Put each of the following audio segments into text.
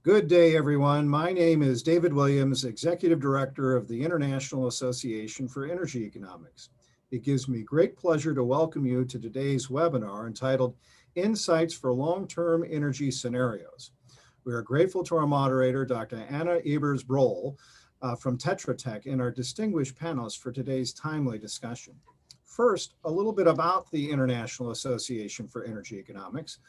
Good day, everyone. My name is David Williams, Executive Director of the International Association for Energy Economics. It gives me great pleasure to welcome you to today's webinar entitled Insights for Long-Term Energy Scenarios. We are grateful to our moderator, Dr. Anna Ebers Broughel from Tetra Tech, and our distinguished panelists for today's timely discussion. First, a little bit about the International Association for Energy Economics.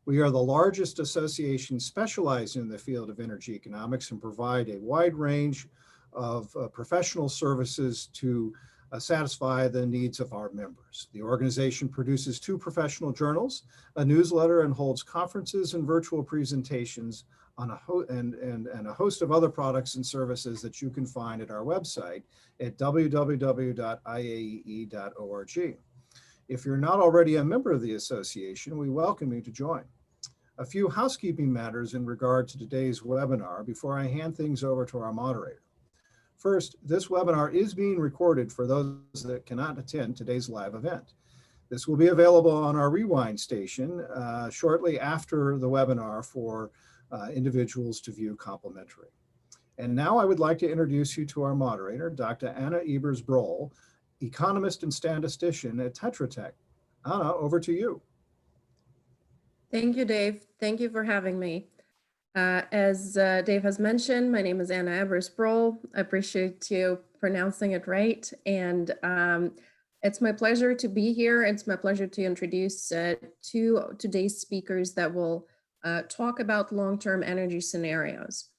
We are the largest association specialized in the field of energy economics and provide a wide range of professional services to satisfy the needs of our members. The organization produces 2 professional journals, a newsletter, and holds conferences and virtual presentations on a host of other products and services that you can find at our website at www.iaee.org. If you're not already a member of the association, we welcome you to join. A few housekeeping matters in regard to today's webinar before I hand things over to our moderator. First, this webinar is being recorded for those that cannot attend today's live event. This will be available on our Rewind station shortly after the webinar for individuals to view complimentary. And now I would like to introduce you to our moderator, Dr. Anna Ebers Broughel, economist and statistician at Tetra Tech. Anna, over to you. Thank you, Dave. Thank you for having me. As Dave has mentioned, my name is Anna Ebers Broughel. I appreciate you pronouncing it right. And it's my pleasure to be here. It's my pleasure to introduce 2 today's speakers that will talk about long-term energy scenarios.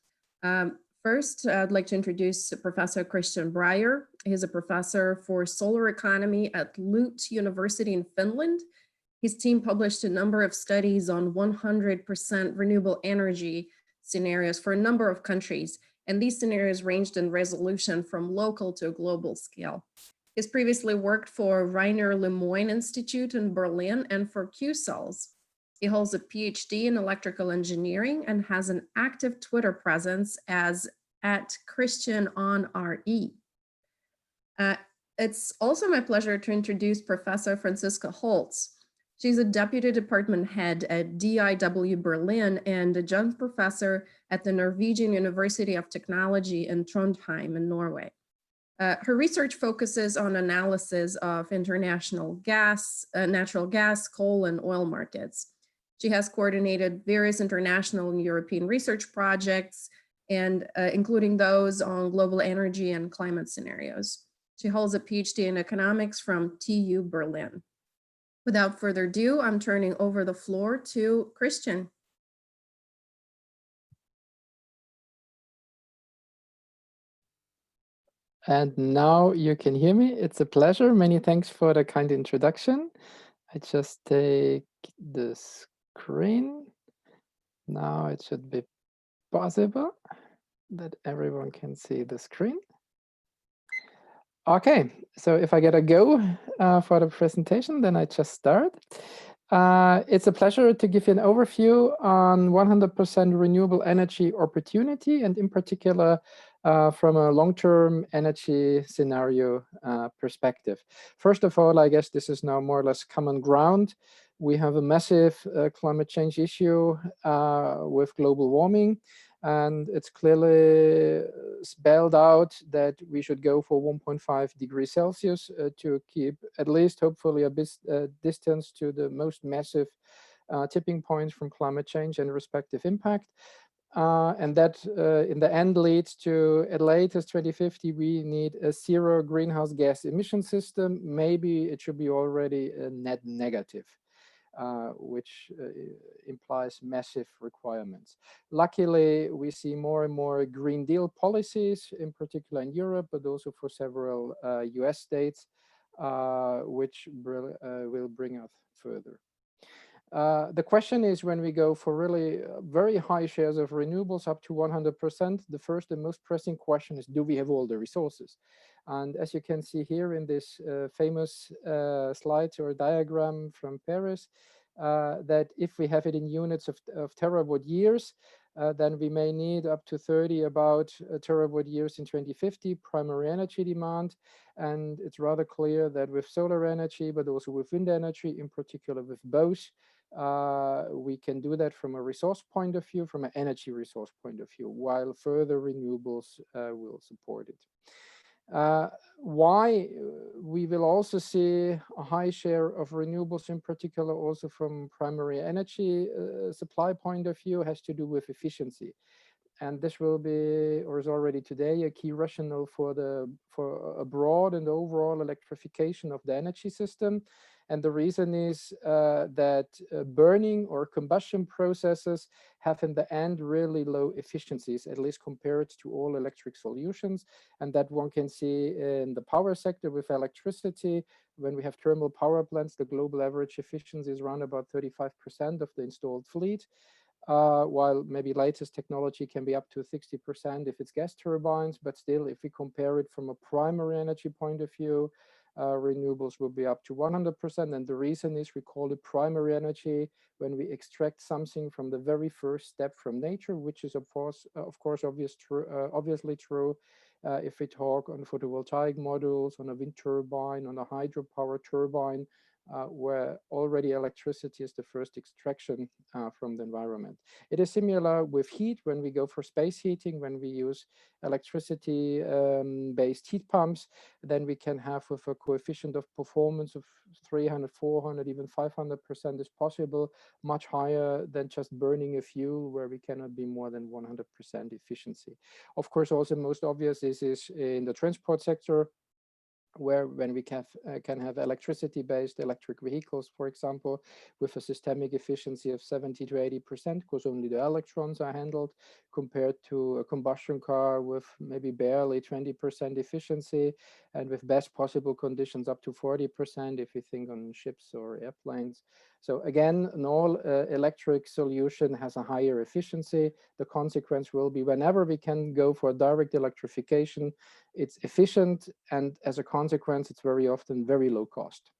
First, I'd like to introduce Professor Christian Breyer. He's a professor for solar economy at Lund University in Finland. His team published a number of studies on 100% renewable energy scenarios for a number of countries, and these scenarios ranged in resolution from local to a global scale. He's previously worked for Rainer Lemoine Institute in Berlin and for Q-Cells. He holds a PhD in electrical engineering and has an active Twitter presence as @ChristianOnRE. It's also my pleasure to introduce Professor Franziska Holz. She's a deputy department head at DIW Berlin and adjunct professor at the Norwegian University of Technology in Trondheim in Norway. Her research focuses on analysis of international gas, natural gas, coal, and oil markets. She has coordinated various international and European research projects, and including those on global energy and climate scenarios. She holds a PhD in economics from TU Berlin. Without further ado, I'm turning over the floor to Christian. And now you can hear me. It's a pleasure. Many thanks for the kind introduction. I just take the screen. Now it should be possible that everyone can see the screen. Okay, so if I get a go for the presentation, then I just start. It's a pleasure to give you an overview on 100% renewable energy opportunity, and in particular from a long-term energy scenario perspective. First of all, I guess this is now more or less common ground. We have a massive climate change issue with global warming, and it's clearly spelled out that we should go for 1.5 degrees Celsius to keep at least, hopefully, a distance to the most massive tipping points from climate change and respective impact. And that in the end leads to, at latest 2050, we need a 0 greenhouse gas emission system. Maybe it should be already a net negative. Which implies massive requirements. Luckily, we see more and more Green Deal policies, in particular in Europe, but also for several US states, which will bring us further. The question is, when we go for really very high shares of renewables up to 100%, the first and most pressing question is, do we have all the resources? And as you can see here in this famous slide or diagram from Paris, that if we have it in units of terawatt years, then we may need up to 30 about terawatt years in 2050 primary energy demand. And it's rather clear that with solar energy, but also with wind energy, in particular with both, We can do that from a resource point of view, from an energy resource point of view, while further renewables will support it. Why we will also see a high share of renewables, in particular also from primary energy supply point of view, has to do with efficiency. And this will be, or is already today, a key rationale for a broad and overall electrification of the energy system. And the reason is that burning or combustion processes have in the end really low efficiencies, at least compared to all electric solutions. And that one can see in the power sector with electricity. When we have thermal power plants, the global average efficiency is around about 35% of the installed fleet. While maybe latest technology can be up to 60% if it's gas turbines, but still, if we compare it from a primary energy point of view, renewables will be up to 100%. And the reason is we call it primary energy when we extract something from the very first step from nature, which is of course obviously true if we talk on photovoltaic modules, on a wind turbine, on a hydropower turbine, where already electricity is the first extraction from the environment. It is similar with heat when we go for space heating, when we use electricity based heat pumps, then we can have with a coefficient of performance of 300, 400, even 500% is possible, much higher than just burning a fuel where we cannot be more than 100% efficiency. Of course, also most obvious is in the transport sector, where when we can have electricity-based electric vehicles, for example, with a systemic efficiency of 70 to 80%, because only the electrons are handled, compared to a combustion car with maybe barely 20% efficiency, and with best possible conditions up to 40% if you think on ships or airplanes. So again, an all-electric solution has a higher efficiency. The consequence will be whenever we can go for direct electrification, it's efficient, and as a consequence, it's very often very low cost.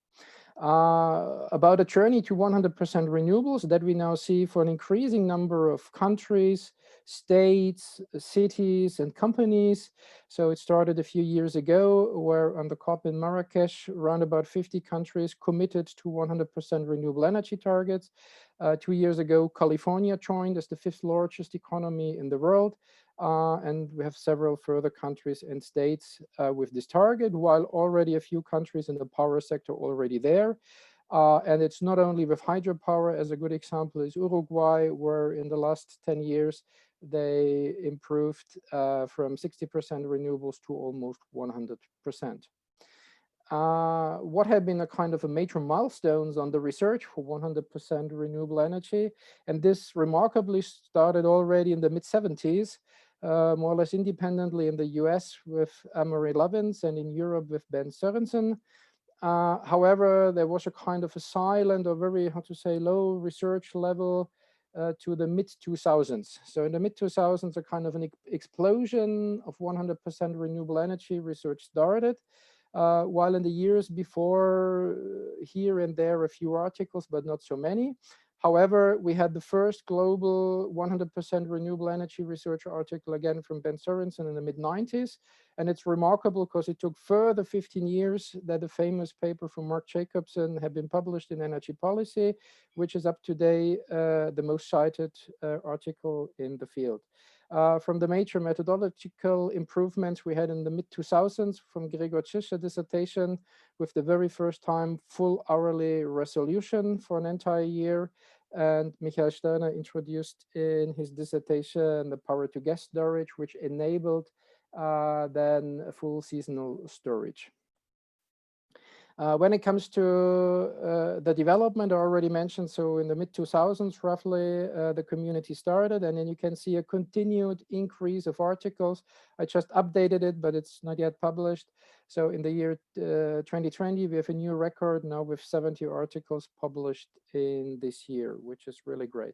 About a journey to 100% renewables that we now see for an increasing number of countries, states, cities, and companies. So it started a few years ago, where on the COP in Marrakesh, around about 50 countries committed to 100% renewable energy targets. 2 years ago, California joined as the 5th largest economy in the world. And we have several further countries and states with this target, while already a few countries in the power sector already there. And it's not only with hydropower. As a good example is Uruguay, where in the last 10 years, they improved from 60% renewables to almost 100%. What have been a kind of a major milestones on the research for 100% renewable energy? And this remarkably started already in the mid-70s, more or less independently in the US with Amory Lovins and in Europe with Ben Sørensen. However, there was a kind of a silent or very, how to say, low research level to the mid-2000s. So in the mid-2000s, a kind of an explosion of 100% renewable energy research started. While in the years before, here and there, a few articles, but not so many. However, we had the first global 100% renewable energy research article again from Ben Sørensen in the mid-90s. And it's remarkable because it took further 15 years that the famous paper from Mark Jacobson had been published in Energy Policy, which is up to date the most cited article in the field. From the major methodological improvements we had in the mid-2000s from Gregor Czich's dissertation with the very first time full hourly resolution for an entire year, and Michael Sterner introduced in his dissertation the power-to-gas storage, which enabled then full seasonal storage. When it comes to the development, I already mentioned, so in the mid-2000s, roughly, the community started, and then you can see a continued increase of articles. I just updated it, but it's not yet published. So in the year 2020, we have a new record now with 70 articles published in this year, which is really great.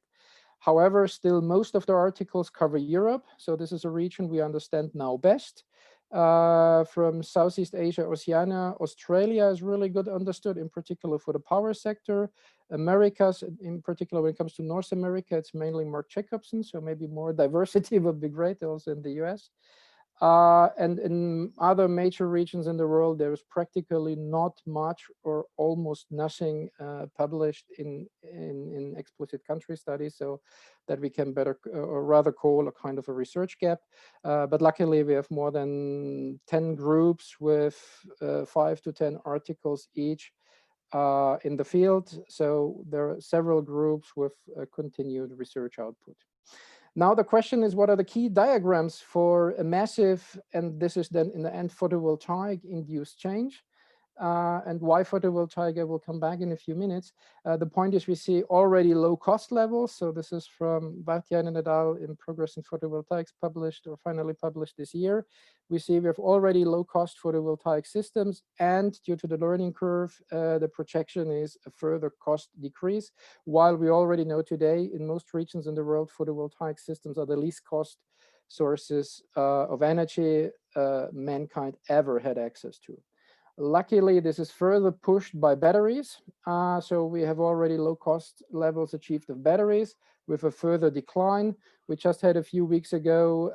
However, still most of the articles cover Europe. So this is a region we understand now best. From Southeast Asia, Oceania, Australia is really good understood, in particular for the power sector. Americas, in particular when it comes to North America, it's mainly Mark Jacobson, so maybe more diversity would be great also in the US. And in other major regions in the world, there is practically not much or almost nothing published in explicit country studies, so that we can better or rather call a kind of a research gap. But luckily, we have more than 10 groups with 5 to 10 articles each in the field. So there are several groups with continued research output. Now the question is, what are the key diagrams for a massive, and this is then in the end, photovoltaic induced change? And why photovoltaic, I will come back in a few minutes. The point is we see already low cost levels. So this is from Vartiainen et al. In Progress in Photovoltaics, published or finally published this year. We see we have already low cost photovoltaic systems, and due to the learning curve, the projection is a further cost decrease. While we already know today in most regions in the world, photovoltaic systems are the least cost sources of energy mankind ever had access to. Luckily, this is further pushed by batteries. So we have already low cost levels achieved of batteries with a further decline. We just had a few weeks ago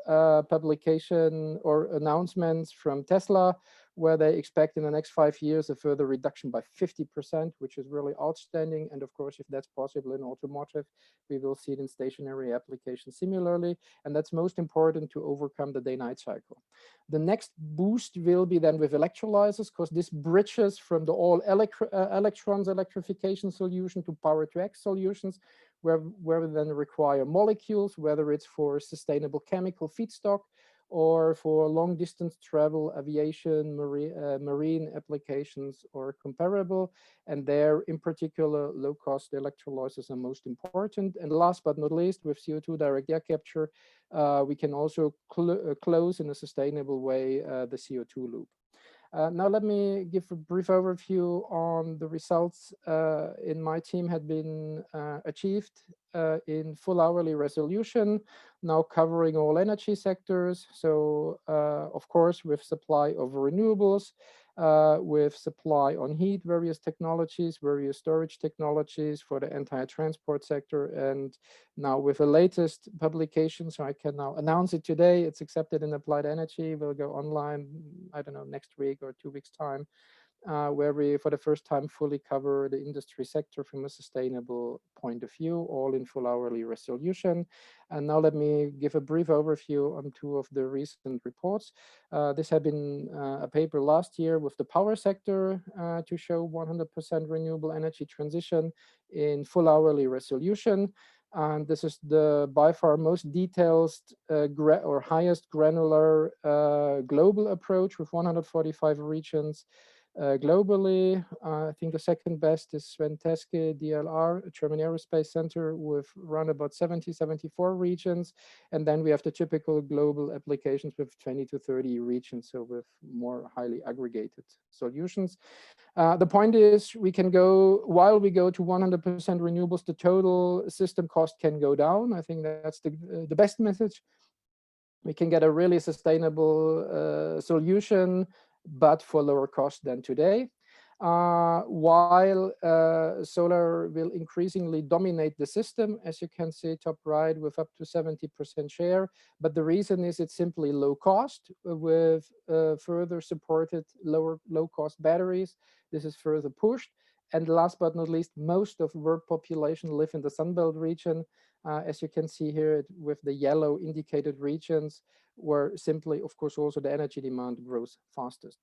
publication or announcements from Tesla, where they expect in the next 5 years a further reduction by 50%, which is really outstanding. And of course, if that's possible in automotive, we will see it in stationary applications similarly. And that's most important to overcome the day-night cycle. The next boost will be then with electrolyzers, because this bridges from the all electrons electrification solution to power-to-X solutions, where we then require molecules, whether it's for sustainable chemical feedstock or for long distance travel, aviation, marine applications or comparable. And there, in particular, low cost electrolyzers are most important. And last but not least, with CO2 direct air capture, we can also close in a sustainable way the CO2 loop. Now let me give a brief overview on the results in my team had been achieved in full hourly resolution, now covering all energy sectors. So of course, with supply of renewables, with supply on heat, various technologies, various storage technologies for the entire transport sector. And now with the latest publication, so I can now announce it today, it's accepted in Applied Energy, will go online, I don't know, next week or 2 weeks time, where we, for the first time, fully cover the industry sector from a sustainable point of view, all in full hourly resolution. And now let me give a brief overview on 2 of the recent reports. This had been a paper last year with the power sector to show 100% renewable energy transition in full hourly resolution. And this is the by far most detailed or highest granular global approach with 145 regions. Globally, I think the second best is Sven Teske, DLR, German Aerospace Center, with around about 70, 74 regions. And then we have the typical global applications with 20 to 30 regions, so with more highly aggregated solutions. The point is, we can go, while we go to 100% renewables, the total system cost can go down. I think that's the best message. We can get a really sustainable solution, but for lower cost than today. While solar will increasingly dominate the system, as you can see top right, with up to 70% share. But the reason is it's simply low cost with further supported low cost batteries. This is further pushed. And last but not least, most of world population live in the Sunbelt region. As you can see here with the yellow indicated regions, where simply, of course, also the energy demand grows fastest.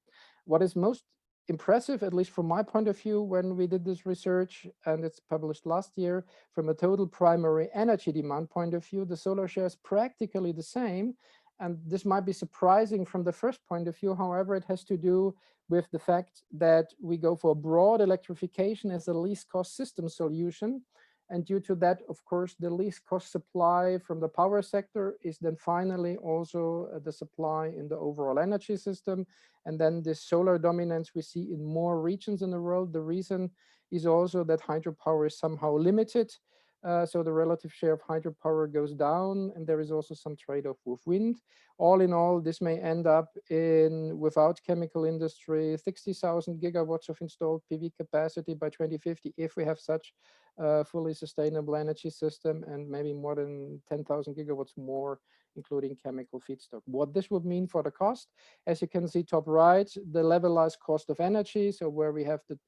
What is most impressive, at least from my point of view, when we did this research, and it's published last year, from a total primary energy demand point of view, the solar share is practically the same. And this might be surprising from the first point of view. However, it has to do with the fact that we go for broad electrification as a least cost system solution. And due to that, of course, the least cost supply from the power sector is then finally also the supply in the overall energy system. And then this solar dominance we see in more regions in the world. The reason is also that hydropower is somehow limited So the relative share of hydropower goes down, and there is also some trade-off with wind. All in all, this may end up in, without chemical industry, 60,000 gigawatts of installed PV capacity by 2050, if we have such a fully sustainable energy system, and maybe more than 10,000 gigawatts more, including chemical feedstock. What this would mean for the cost, as you can see top right, the levelized cost of energy, so where we have the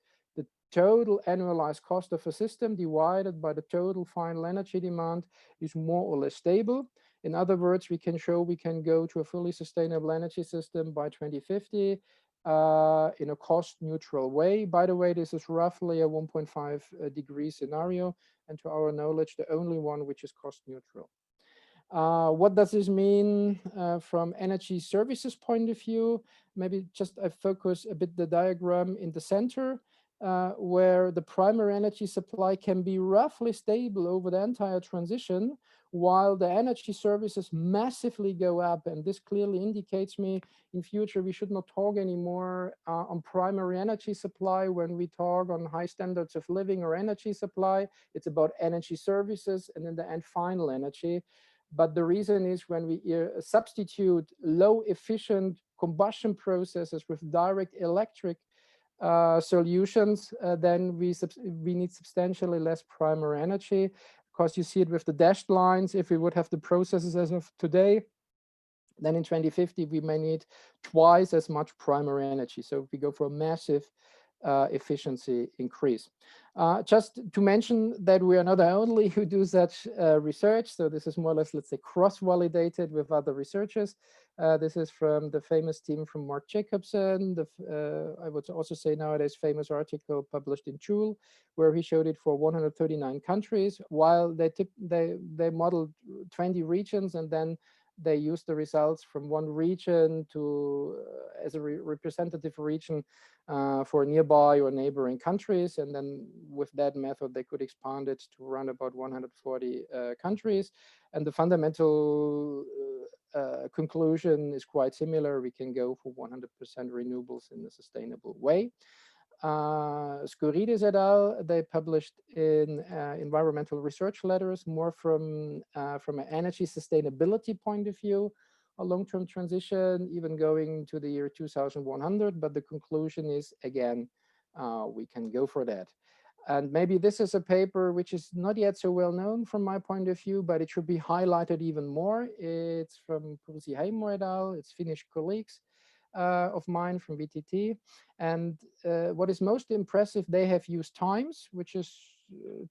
total annualized cost of a system divided by the total final energy demand is more or less stable. In other words, we can show we can go to a fully sustainable energy system by 2050 in a cost neutral way. By the way, this is roughly a 1.5 degree scenario, and to our knowledge, the only one which is cost neutral. What does this mean from energy services point of view? Maybe just I focus a bit the diagram in the center, where the primary energy supply can be roughly stable over the entire transition, while the energy services massively go up. And this clearly indicates me in future we should not talk anymore on primary energy supply when we talk on high standards of living or energy supply. It's about energy services and in the end final energy. But the reason is when we substitute low efficient combustion processes with direct electric solutions, then we need substantially less primary energy. Because you see it with the dashed lines, if we would have the processes as of today, then in 2050 we may need twice as much primary energy. So we go for a massive efficiency increase. Just to mention that we are not the only who do such research. So this is more or less, let's say, cross-validated with other researchers. This is from the famous team from Mark Jacobson. I would also say nowadays famous article published in Joule, where he showed it for 139 countries, while they modeled 20 regions, and then they used the results from one region to as a representative region for nearby or neighboring countries. And then with that method, they could expand it to around about 140 countries. And the fundamental conclusion is quite similar. We can go for 100% renewables in a sustainable way. Skouridis et al., they published in environmental research letters more from an energy sustainability point of view, a long-term transition, even going to the year 2100. But the conclusion is, again, we can go for that. And maybe this is a paper which is not yet so well known from my point of view, but it should be highlighted even more. It's from Pulsi Heimo et al., it's Finnish colleagues of mine from VTT. And what is most impressive, they have used times, which is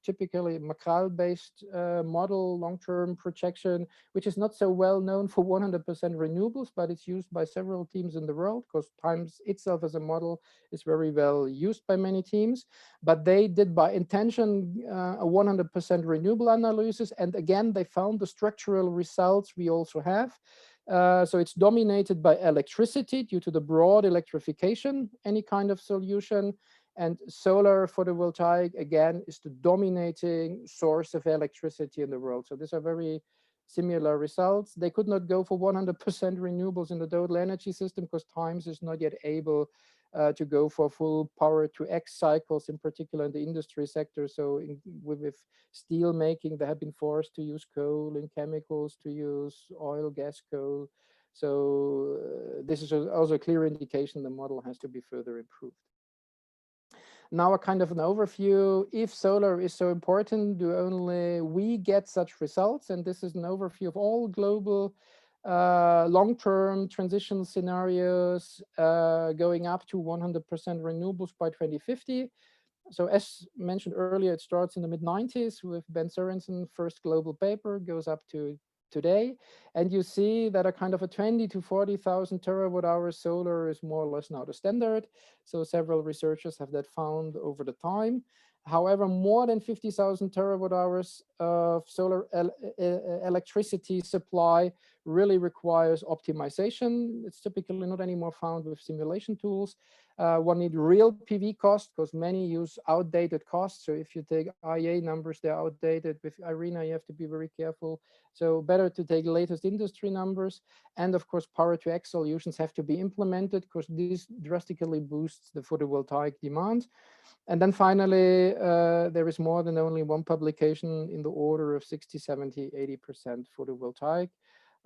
typically Macral-based model, long-term projection, which is not so well known for 100% renewables, but it's used by several teams in the world because times itself as a model is very well used by many teams. But they did by intention a 100% renewable analysis. And again, they found the structural results we also have. So it's dominated by electricity due to the broad electrification, any kind of solution. And solar photovoltaic, again, is the dominating source of electricity in the world. So these are very similar results. They could not go for 100% renewables in the total energy system because times is not yet able to go for full power to X cycles, in particular in the industry sector. So with steel making, they have been forced to use coal, in chemicals to use oil, gas, coal. So this is also a clear indication the model has to be further improved. Now a kind of an overview. If solar is so important, do only we get such results? And this is an overview of all global long-term transition scenarios going up to 100% renewables by 2050. So as mentioned earlier, it starts in the mid-90s with Ben Sorensen, first global paper, goes up to today. And you see that a kind of a 20 to 40,000 terawatt hour solar is more or less now the standard. So several researchers have that found over the time. However, more than 50,000 terawatt hours of solar electricity supply really requires optimization. It's typically not anymore found with simulation tools. One needs real PV cost because many use outdated costs. So if you take IEA numbers, they're outdated. With IRENA, you have to be very careful. So better to take latest industry numbers. And of course, power to X solutions have to be implemented because this drastically boosts the photovoltaic demand. And then finally, there is more than only one publication in the order of 60, 70, 80% photovoltaic.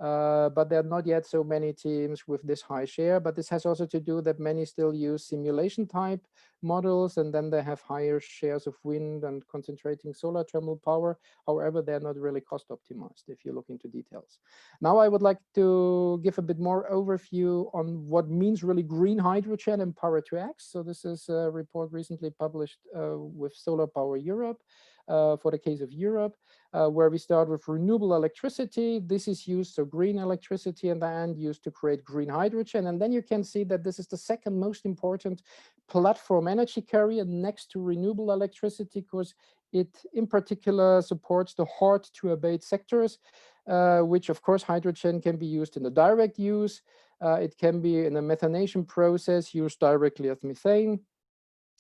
But there are not yet so many teams with this high share. But this has also to do that many still use simulation type models, and then they have higher shares of wind and concentrating solar thermal power. However, they're not really cost optimized if you look into details. Now I would like to give a bit more overview on what means really green hydrogen and power to X. So this is a report recently published with Solar Power Europe for the case of Europe, where we start with renewable electricity. This is used, so green electricity, and then used to create green hydrogen. And then you can see that this is the second most important platform energy carrier next to renewable electricity, because it in particular supports the hard to abate sectors, which of course hydrogen can be used in the direct use. It can be in a methanation process used directly as methane.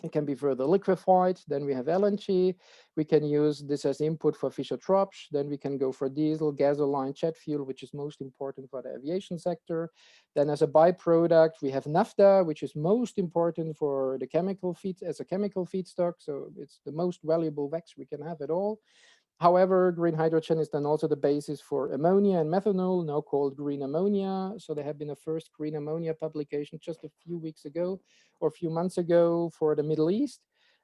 It can be further liquefied. Then we have LNG. We can use this as input for Fischer-Tropsch. Then we can go for diesel, gasoline, jet fuel, which is most important for the aviation sector. Then as a byproduct, we have naphtha, which is most important for the chemical feed as a chemical feedstock. So it's the most valuable wax we can have at all. However, green hydrogen is then also the basis for ammonia and methanol, now called green ammonia. So there have been a first green ammonia publication just a few weeks ago or a few months ago for the Middle East.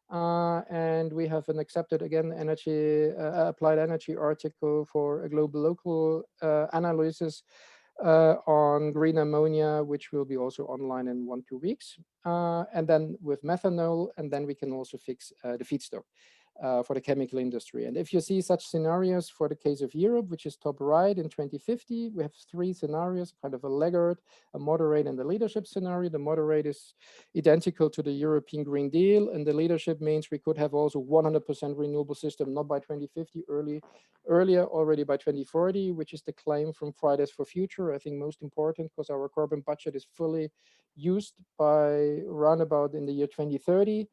And we have an accepted, again, applied energy article for a global local analysis on green ammonia, which will be also online in 1-2 weeks. And then with methanol, and then we can also fix the feedstock for the chemical industry. And if you see such scenarios for the case of Europe, which is top right in 2050, we have 3 scenarios, kind of a laggard, a moderate, and the leadership scenario. The moderate is identical to the European Green Deal, and the leadership means we could have also 100% renewable system, not by 2050, earlier, already by 2040, which is the claim from Fridays for Future. I think most important, because our carbon budget is fully used by roundabout in the year 2030.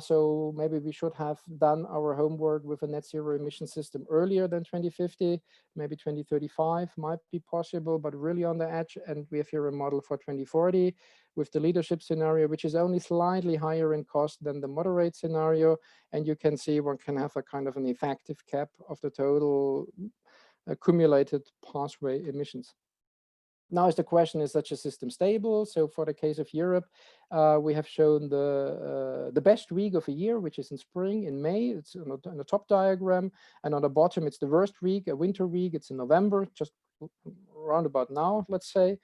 So maybe we should have done our homework with a net zero emission system earlier than 2050, maybe 2035 might be possible, but really on the edge. And we have here a model for 2040 with the leadership scenario, which is only slightly higher in cost than the moderate scenario. And you can see one can have a kind of an effective cap of the total accumulated pathway emissions. Now is the question, is such a system stable? So for the case of Europe, we have shown the best week of a year, which is in spring, in May. It's on the top diagram. And on the bottom, it's the worst week, a winter week. It's in November, just around about now, let's say.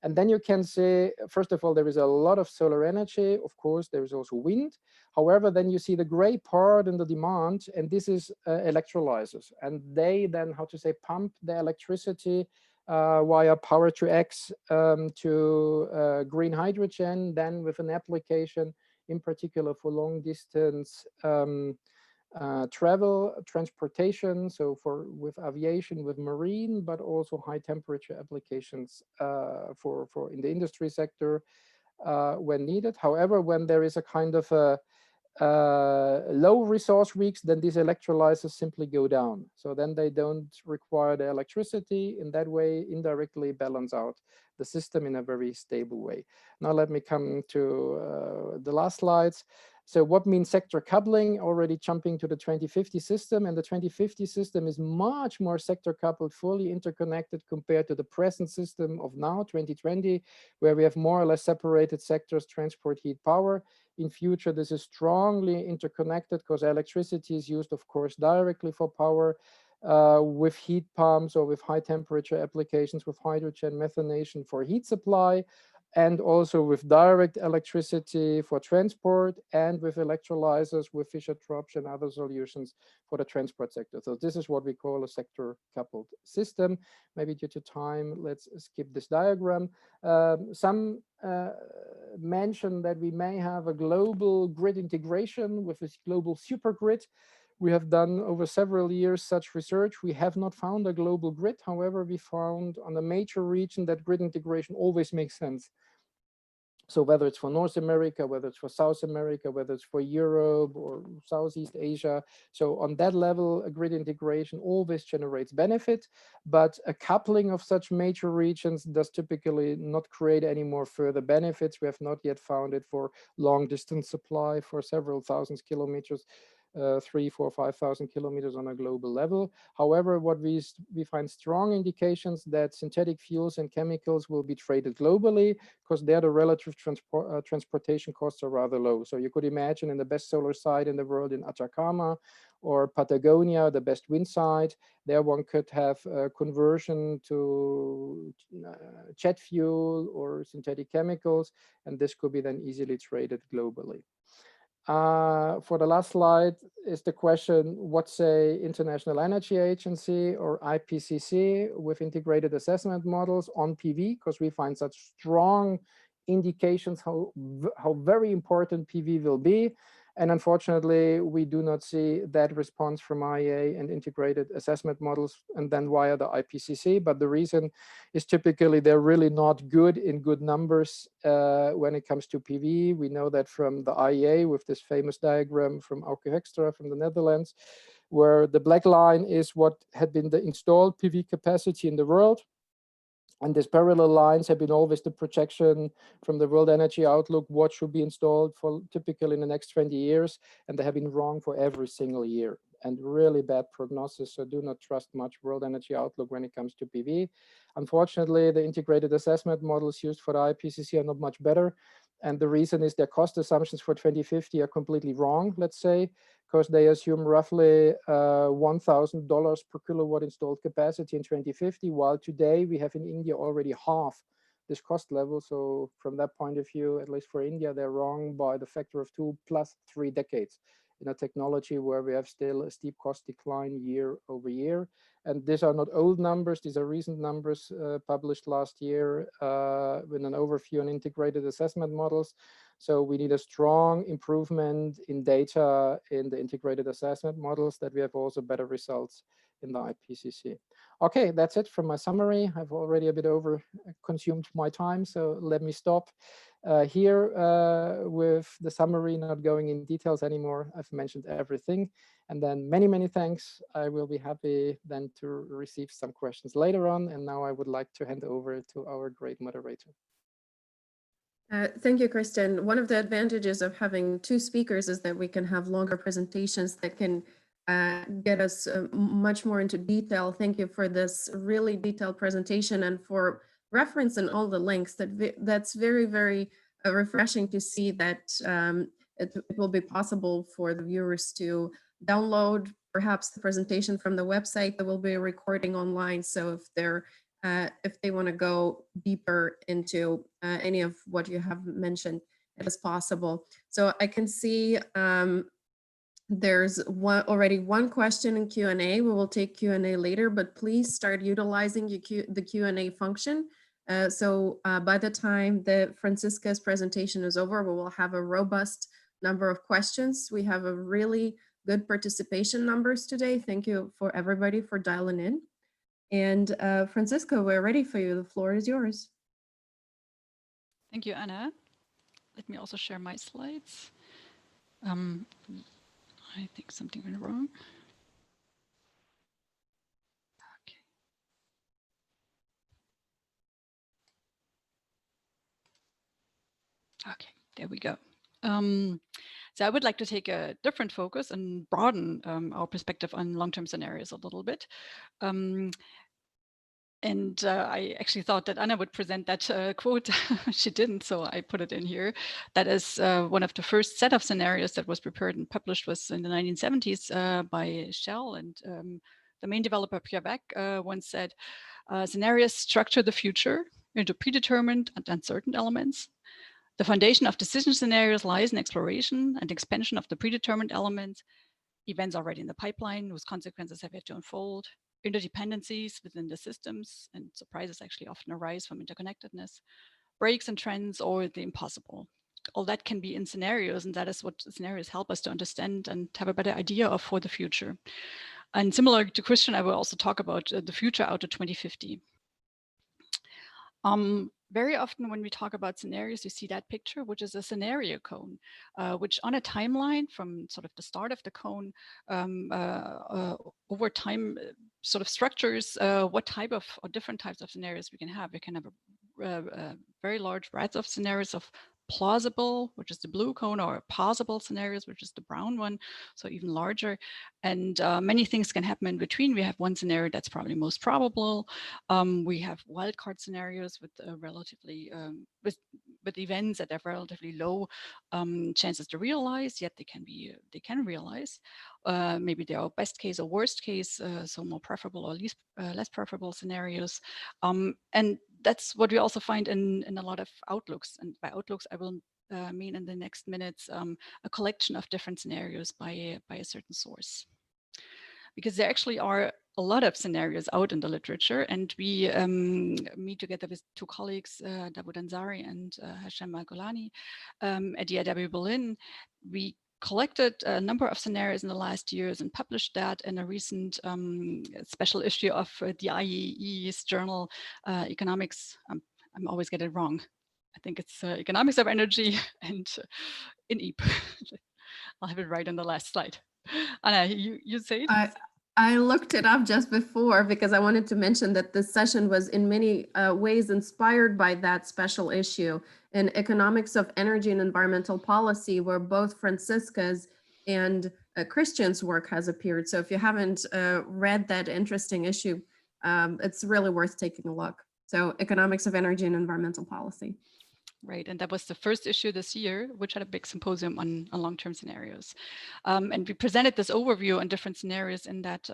And then you can say, first of all, there is a lot of solar energy. Of course, there is also wind. However, then you see the gray part in the demand, and this is electrolyzers. And they then, how to say, pump the electricity via power to X to green hydrogen, then with an application in particular for long distance travel, transportation, so with aviation, with marine, but also high temperature applications for in the industry sector when needed. However, when there is a kind of a low resource weeks, then these electrolyzers simply go down. So then they don't require the electricity. In that way, indirectly balance out the system in a very stable way. Now let me come to the last slides. So what means sector coupling? Already jumping to the 2050 system, and the 2050 system is much more sector coupled, fully interconnected compared to the present system of now, 2020, where we have more or less separated sectors, transport, heat, power. In future, this is strongly interconnected because electricity is used, of course, directly for power with heat pumps or with high temperature applications with hydrogen methanation for heat supply, and also with direct electricity for transport, and with electrolyzers with Fischer-Tropsch and other solutions for the transport sector. So this is what we call a sector coupled system. Maybe due to time, let's skip this diagram. Some mention that we may have a global grid integration with this global supergrid. We have done over several years such research. We have not found a global grid. However, we found on a major region that grid integration always makes sense. So whether it's for North America, whether it's for South America, whether it's for Europe or Southeast Asia. So on that level, a grid integration always generates benefit, but a coupling of such major regions does typically not create any more further benefits. We have not yet found it for long distance supply for several thousand kilometers. 3, 4, 5,000 kilometers on a global level. However, what we find strong indications that synthetic fuels and chemicals will be traded globally because there the relative transportation costs are rather low. So you could imagine in the best solar site in the world in Atacama or Patagonia, the best wind site, there one could have a conversion to jet fuel or synthetic chemicals, and this could be then easily traded globally. For the last slide is the question, what's a International Energy Agency or IPCC with integrated assessment models on PV, because we find such strong indications how very important PV will be. And unfortunately, we do not see that response from IEA and integrated assessment models and then via the IPCC. But the reason is typically they're really not good in good numbers when it comes to PV. We know that from the IEA with this famous diagram from Auke Hoekstra from the Netherlands, where the black line is what had been the installed PV capacity in the world. And these parallel lines have been always the projection from the World Energy Outlook, what should be installed for typically in the next 20 years. And they have been wrong for every single year and really bad prognosis. So do not trust much World Energy Outlook when it comes to PV. Unfortunately, the integrated assessment models used for the IPCC are not much better. And the reason is their cost assumptions for 2050 are completely wrong, let's say, because they assume roughly $1,000 per kilowatt installed capacity in 2050, while today we have in India already half this cost level. So from that point of view, at least for India, they're wrong by the factor of 2 plus 3 decades in a technology where we have still a steep cost decline year over year. And these are not old numbers, these are recent numbers published last year with an overview on integrated assessment models. So we need a strong improvement in data in the integrated assessment models that we have also better results in the IPCC. Okay, that's it from my summary. I've already a bit over consumed my time, so let me stop here with the summary, not going in details anymore. I've mentioned everything. And then many, many thanks. I will be happy then to receive some questions later on. And now I would like to hand over to our great moderator. Thank you, Kristen. One of the advantages of having two speakers is that we can have longer presentations that can get us much more into detail. Thank you for this really detailed presentation and for reference and all the links. That's very, very refreshing to see that it will be possible for the viewers to download perhaps the presentation from the website that will be a recording online. So if they want to go deeper into any of what you have mentioned, it is possible. So I can see there's already one question in Q&A. We will take Q&A later, but please start utilizing the Q&A function. So by the time that Franziska's presentation is over, we will have a robust number of questions. We have a really good participation numbers today. Thank you for everybody for dialing in. And Franziska, we're ready for you. The floor is yours. Thank you, Anna. Let me also share my slides. I think something went wrong. Okay, there we go. So I would like to take a different focus and broaden our perspective on long-term scenarios a little bit. And I actually thought that Anna would present that quote. She didn't, so I put it in here. That is one of the first set of scenarios that was prepared and published was in the 1970s by Shell. And the main developer, Pierre Beck, once said, scenarios structure the future into predetermined and uncertain elements. The foundation of decision scenarios lies in exploration and expansion of the predetermined elements. Events already in the pipeline whose consequences have yet to unfold. Interdependencies within the systems, and surprises actually often arise from interconnectedness, breaks and trends, or the impossible. All that can be in scenarios, and that is what scenarios help us to understand and have a better idea of for the future. And similar to Christian, I will also talk about the future out to 2050. very often when we talk about scenarios, you see that picture, which is a scenario cone, which on a timeline from sort of the start of the cone over time sort of structures what type of or different types of scenarios we can have. We can have a very large breadth of scenarios of plausible, which is the blue cone, or possible scenarios, which is the brown one, so even larger. And many things can happen in between. We have one scenario that's probably most probable. We have wildcard scenarios with relatively with events that have relatively low chances to realize, yet they can realize. Maybe they are best case or worst case, so more preferable or less preferable scenarios. And that's what we also find in a lot of outlooks. And by outlooks, I will mean in the next minutes a collection of different scenarios by a certain source. Because there actually are a lot of scenarios out in the literature, and we, me together with two colleagues, Dawood Ansari and Hashem Golani at DIW Berlin, we collected a number of scenarios in the last years and published that in a recent special issue of the IEE's journal Economics. I'm always get it wrong. I think it's Economics of Energy and in EEP. I'll have it right on the last slide. Anna, you say it? I looked it up just before because I wanted to mention that this session was in many ways inspired by that special issue in Economics of Energy and Environmental Policy, where both Franziska's and Christian's work has appeared. So if you haven't read that interesting issue, it's really worth taking a look. So Economics of Energy and Environmental Policy. Right, and that was the first issue this year, which had a big symposium on long-term scenarios. And we presented this overview on different scenarios in that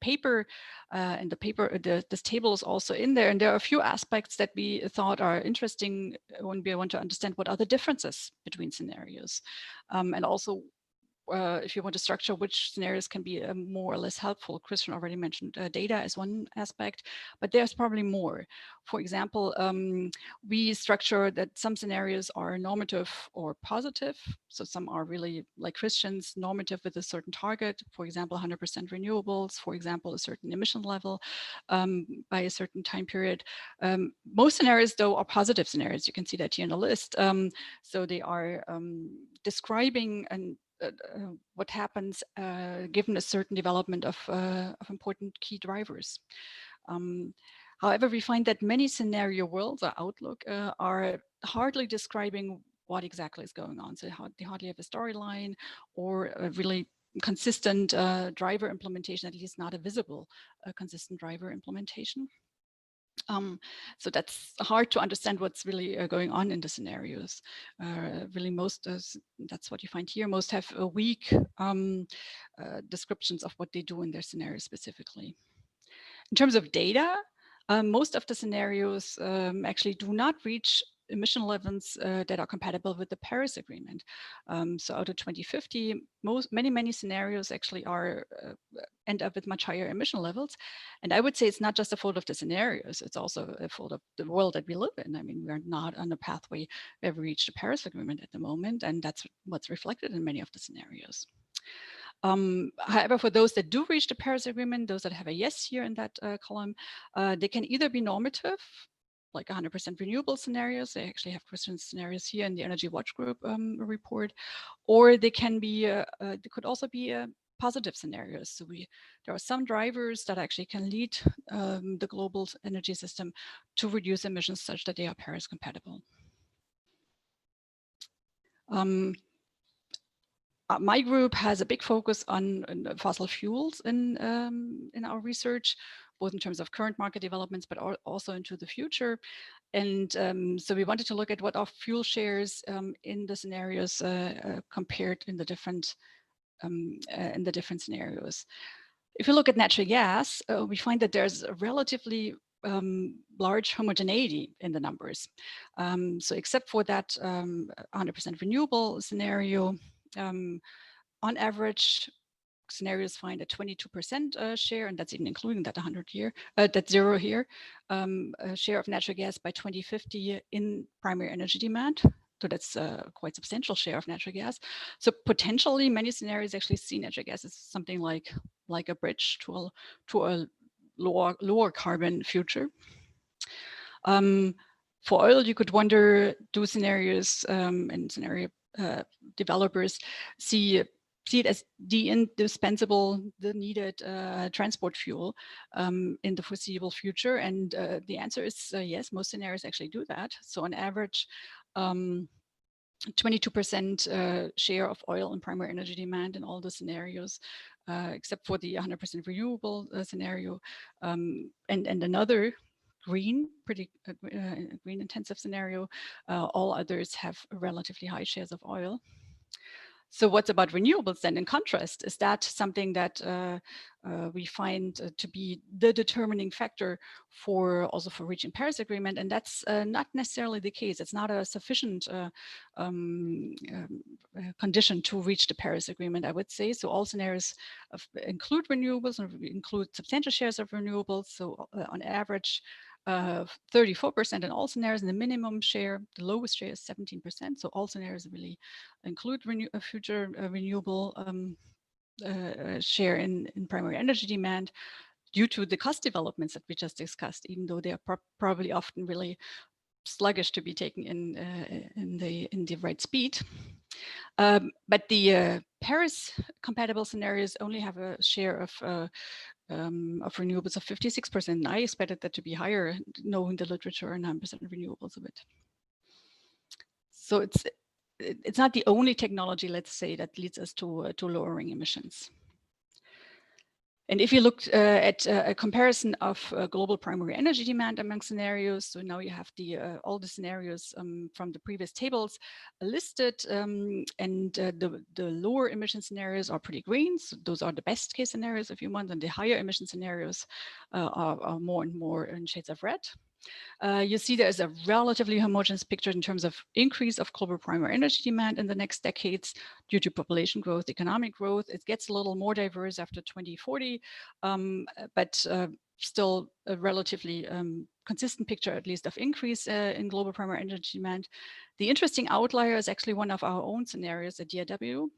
paper. In the paper, this table is also in there, and there are a few aspects that we thought are interesting when we want to understand what are the differences between scenarios, and also if you want to structure which scenarios can be more or less helpful. Christian already mentioned data as one aspect, but there's probably more. For example, we structure that some scenarios are normative or positive. So some are really, like Christian's, normative with a certain target, for example, 100% renewables, for example, a certain emission level by a certain time period. Most scenarios, though, are positive scenarios. You can see that here in the list. So they are describing what happens given a certain development of important key drivers. However, we find that many scenario worlds or outlook are hardly describing what exactly is going on. So they hardly have a storyline or a really consistent driver implementation, at least not a visible consistent driver implementation. So that's hard to understand what's really going on in the scenarios. Really, most that's what you find here. Most have a weak descriptions of what they do in their scenarios specifically. In terms of data, most of the scenarios actually do not reach emission levels that are compatible with the Paris Agreement. So out of 2050, many scenarios actually are end up with much higher emission levels. And I would say it's not just a fault of the scenarios, it's also a fault of the world that we live in. I mean, we're not on a pathway where we reached the Paris Agreement at the moment, and that's what's reflected in many of the scenarios. However, for those that do reach the Paris Agreement, those that have a yes here in that column, they can either be normative, like 100% renewable scenarios. They actually have Christian scenarios here in the Energy Watch Group report, or they can be, they could also be positive scenarios. So there are some drivers that actually can lead the global energy system to reduce emissions such that they are Paris compatible. My group has a big focus on fossil fuels in our research, both in terms of current market developments, but also into the future. And so we wanted to look at what are fuel shares in the scenarios compared in the different scenarios. If you look at natural gas, we find that there's a relatively large homogeneity in the numbers. So except for that 100% renewable scenario, on average, scenarios find a 22% share, and that's even including that 0 here, share of natural gas by 2050 in primary energy demand. So that's a quite substantial share of natural gas. So potentially many scenarios actually see natural gas as something like a bridge to a lower carbon future. For oil, you could wonder, do scenarios and scenario developers see it as the indispensable, the needed transport fuel in the foreseeable future? And the answer is yes, most scenarios actually do that. So on average, 22% share of oil in primary energy demand in all the scenarios, except for the 100% renewable scenario, and another green, pretty green intensive scenario. All others have relatively high shares of oil. So what's about renewables then in contrast? Is that something that we find to be the determining factor for also for reaching Paris Agreement? And that's not necessarily the case. It's not a sufficient condition to reach the Paris Agreement, I would say. So all scenarios include renewables and include substantial shares of renewables. So on average, 34% in all scenarios, and the minimum share, the lowest share is 17%. So all scenarios really include future renewable share in primary energy demand due to the cost developments that we just discussed, even though they are probably often really sluggish to be taken in the right speed. But the Paris compatible scenarios only have a share of renewables of 56%. And I expected that to be higher, knowing the literature and 9% renewables of it. So it's not the only technology, let's say, that leads us to lowering emissions. And if you looked at a comparison of global primary energy demand among scenarios, so now you have all the scenarios from the previous tables listed, and the lower emission scenarios are pretty green. So those are the best case scenarios if you want, and the higher emission scenarios are more and more in shades of red. You see there's a relatively homogeneous picture in terms of increase of global primary energy demand in the next decades due to population growth, economic growth. It gets a little more diverse after 2040, but still a relatively consistent picture, at least, of increase in global primary energy demand. The interesting outlier is actually one of our own scenarios at DIW.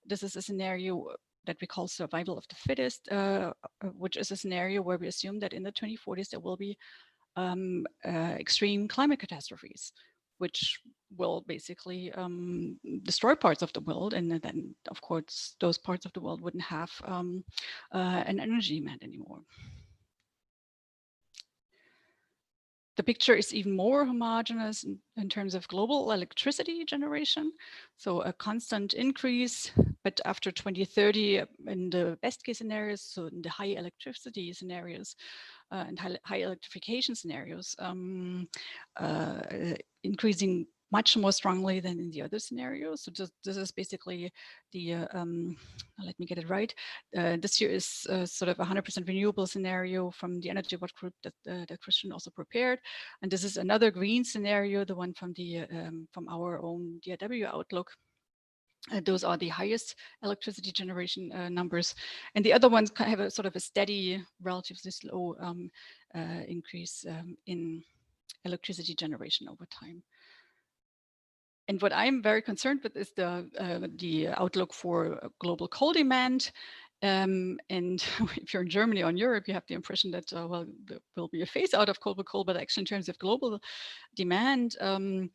This is a scenario that we call survival of the fittest, which is a scenario where we assume that in the 2040s there will be extreme climate catastrophes, which will basically destroy parts of the world. And then, of course, those parts of the world wouldn't have an energy demand anymore. The picture is even more homogeneous in terms of global electricity generation. So a constant increase, but after 2030 in the best case scenarios, so in the high electricity scenarios and high electrification scenarios, increasing much more strongly than in the other scenarios. So this is basically the, let me get it right. This here is sort of 100% renewable scenario from the Energy Watch group that Christian also prepared. And this is another green scenario, the one from from our own DIW Outlook. Those are the highest electricity generation numbers. And the other ones have a sort of a steady, relatively slow increase in electricity generation over time. And what I'm very concerned with is the outlook for global coal demand. And if you're in Germany or in Europe, you have the impression that, well, there will be a phase out of global coal, but actually in terms of global demand and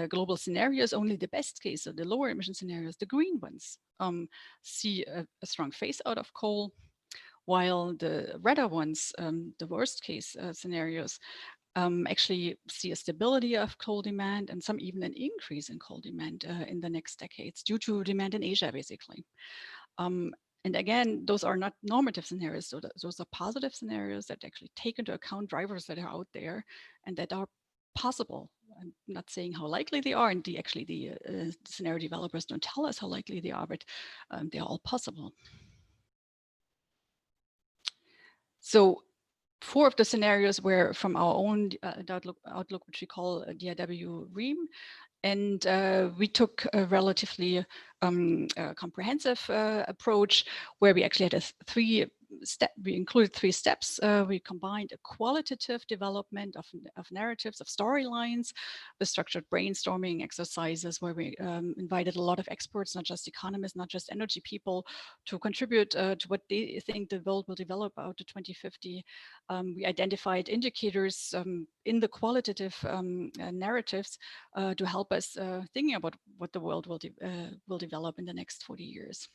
global scenarios, only the best case, so the lower emission scenarios, the green ones, see a strong phase out of coal, while the redder ones, the worst case scenarios, actually see a stability of coal demand and some even an increase in coal demand in the next decades due to demand in Asia, basically. And again, those are not normative scenarios. So those are positive scenarios that actually take into account drivers that are out there and that are possible. I'm not saying how likely they are, and the scenario developers don't tell us how likely they are, but they're all possible. So 4 of the scenarios were from our own outlook, which we call DIW-REM. And we took a relatively comprehensive approach where we actually had 3 we included 3 steps. We combined a qualitative development of narratives, of storylines, the structured brainstorming exercises where we invited a lot of experts, not just economists, not just energy people, to contribute to what they think the world will develop out to 2050. We identified indicators in the qualitative narratives to help us thinking about what the world will develop in the next 40 years.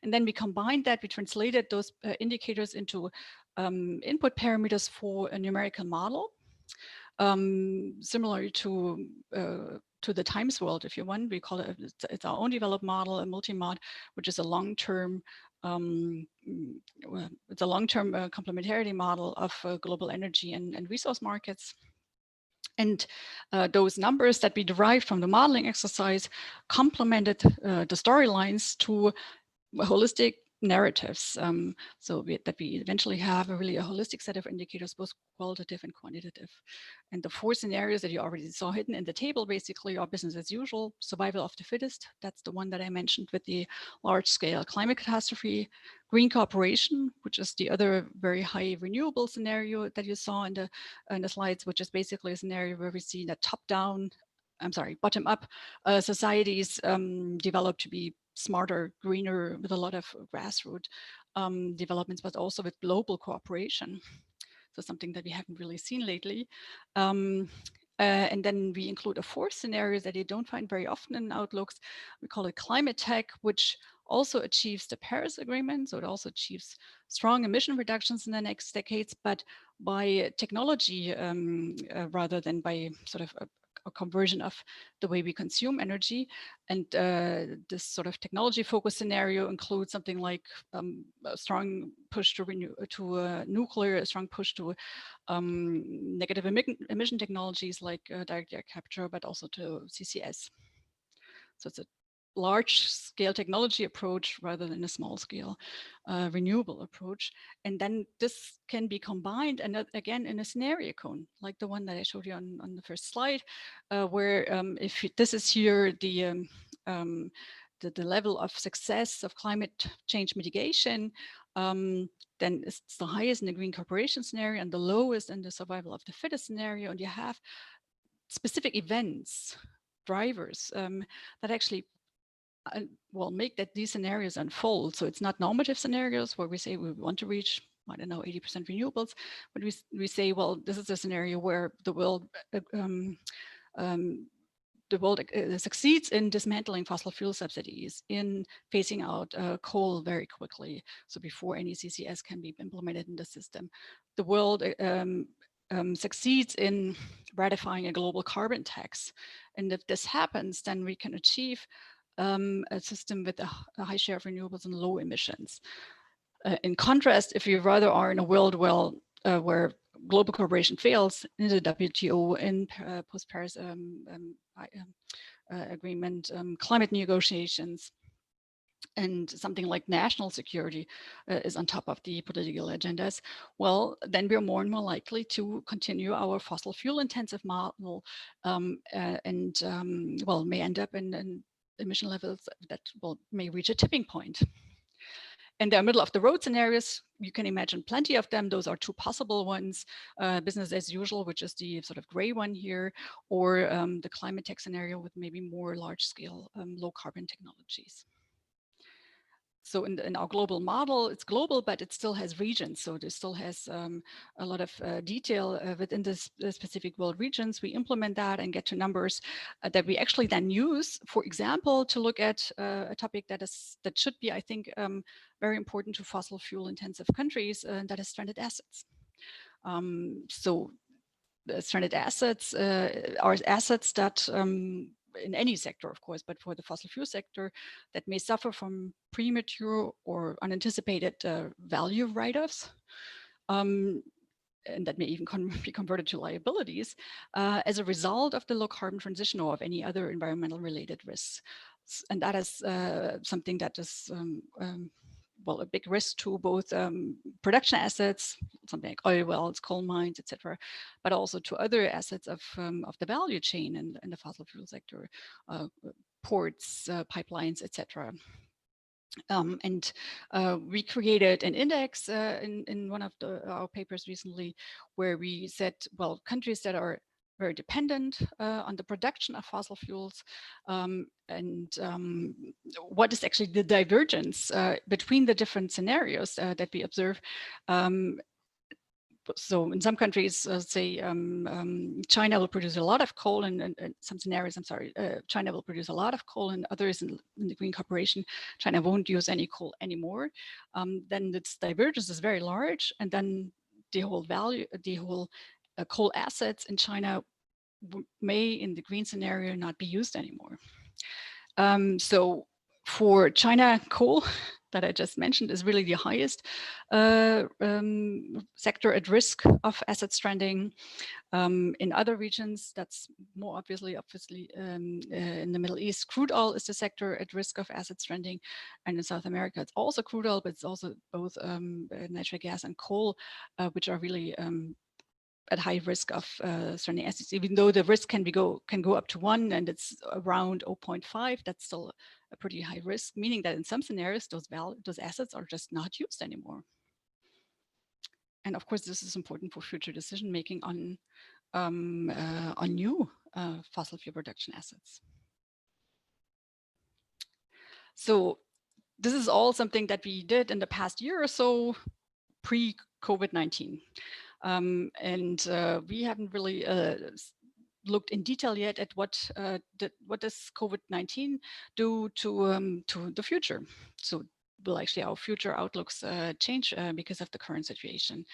And then we combined that, we translated those indicators into input parameters for a numerical model, similar to the times world, if you want. We call it, it's our own developed model, a multi-mod, which is a long-term complementarity model of global energy and resource markets. And those numbers that we derived from the modeling exercise complemented the storylines to holistic narratives, that we eventually have a holistic set of indicators, both qualitative and quantitative. And the 4 scenarios that you already saw hidden in the table basically are business as usual, survival of the fittest. That's the one that I mentioned with the large-scale climate catastrophe. Green cooperation, which is the other very high renewable scenario that you saw in the slides, which is basically a scenario where we see that bottom-up societies develop to be smarter, greener, with a lot of grassroots developments, but also with global cooperation. So something that we haven't really seen lately. And then we include a 4th scenario that you don't find very often in outlooks. We call it climate tech, which also achieves the Paris Agreement. So it also achieves strong emission reductions in the next decades, but by technology rather than by sort of a conversion of the way we consume energy. And this sort of technology focused scenario includes something like a strong push to nuclear, a strong push to negative emission technologies like direct air capture, but also to CCS. So it's a large scale technology approach rather than a small scale renewable approach. And then this can be combined, and again in a scenario cone, like the one that I showed you on the first slide, where if this is here the level of success of climate change mitigation, then it's the highest in the green cooperation scenario and the lowest in the survival of the fittest scenario. And you have specific events, drivers that actually make that these scenarios unfold. So it's not normative scenarios where we say we want to reach, I don't know, 80% renewables, but we say, well, this is a scenario where the world succeeds in dismantling fossil fuel subsidies, in phasing out coal very quickly. So before any CCS can be implemented in the system, the world succeeds in ratifying a global carbon tax. And if this happens, then we can achieve a system with a high share of renewables and low emissions. In contrast, if you rather are in a world where global cooperation fails in the WTO, in post-Paris agreement, climate negotiations, and something like national security is on top of the political agendas, well, then we're more and more likely to continue our fossil fuel intensive model may end up in emission levels that may reach a tipping point. And there are middle of the road scenarios. You can imagine plenty of them. Those are 2 possible ones, business as usual, which is the sort of gray one here, or the climate tech scenario with maybe more large scale, low carbon technologies. So in our global model, it's global, but it still has regions. So it still has a lot of detail within the specific world regions. We implement that and get to numbers that we actually then use, for example, to look at a topic that should be, I think, very important to fossil fuel intensive countries, and that is stranded assets. So stranded assets are assets that in any sector, of course, but for the fossil fuel sector, that may suffer from premature or unanticipated value write-offs, and that may even be converted to liabilities as a result of the low carbon transition or of any other environmental related risks. And that is something that is a big risk to both production assets, something like oil wells, coal mines, etc., but also to other assets of the value chain in the fossil fuel sector, ports, pipelines, etc. And we created an index in one of our papers recently, where we said, well, countries that are very dependent on the production of fossil fuels, what is actually the divergence between the different scenarios that we observe. So in some countries, say China will produce a lot of coal, and some scenarios, I'm sorry, China will produce a lot of coal, and others in the Green Cooperation, China won't use any coal anymore. Then its divergence is very large, and then the whole value, the whole coal assets in China may, in the green scenario, not be used anymore. So for China, coal that I just mentioned is really the highest sector at risk of asset stranding. In other regions, that's more obviously in the Middle East, crude oil is the sector at risk of asset stranding. And in South America, it's also crude oil, but it's also both natural gas and coal, which are really at high risk of stranding assets. Even though the risk can go up to 1 and it's around 0.5, that's still a pretty high risk, meaning that in some scenarios, those assets are just not used anymore. And of course, this is important for future decision making on new fossil fuel production assets. So this is all something that we did in the past year or so, pre-COVID-19. We haven't really looked in detail yet at what does COVID-19 do to the future. So will actually our future outlooks change because of the current situation?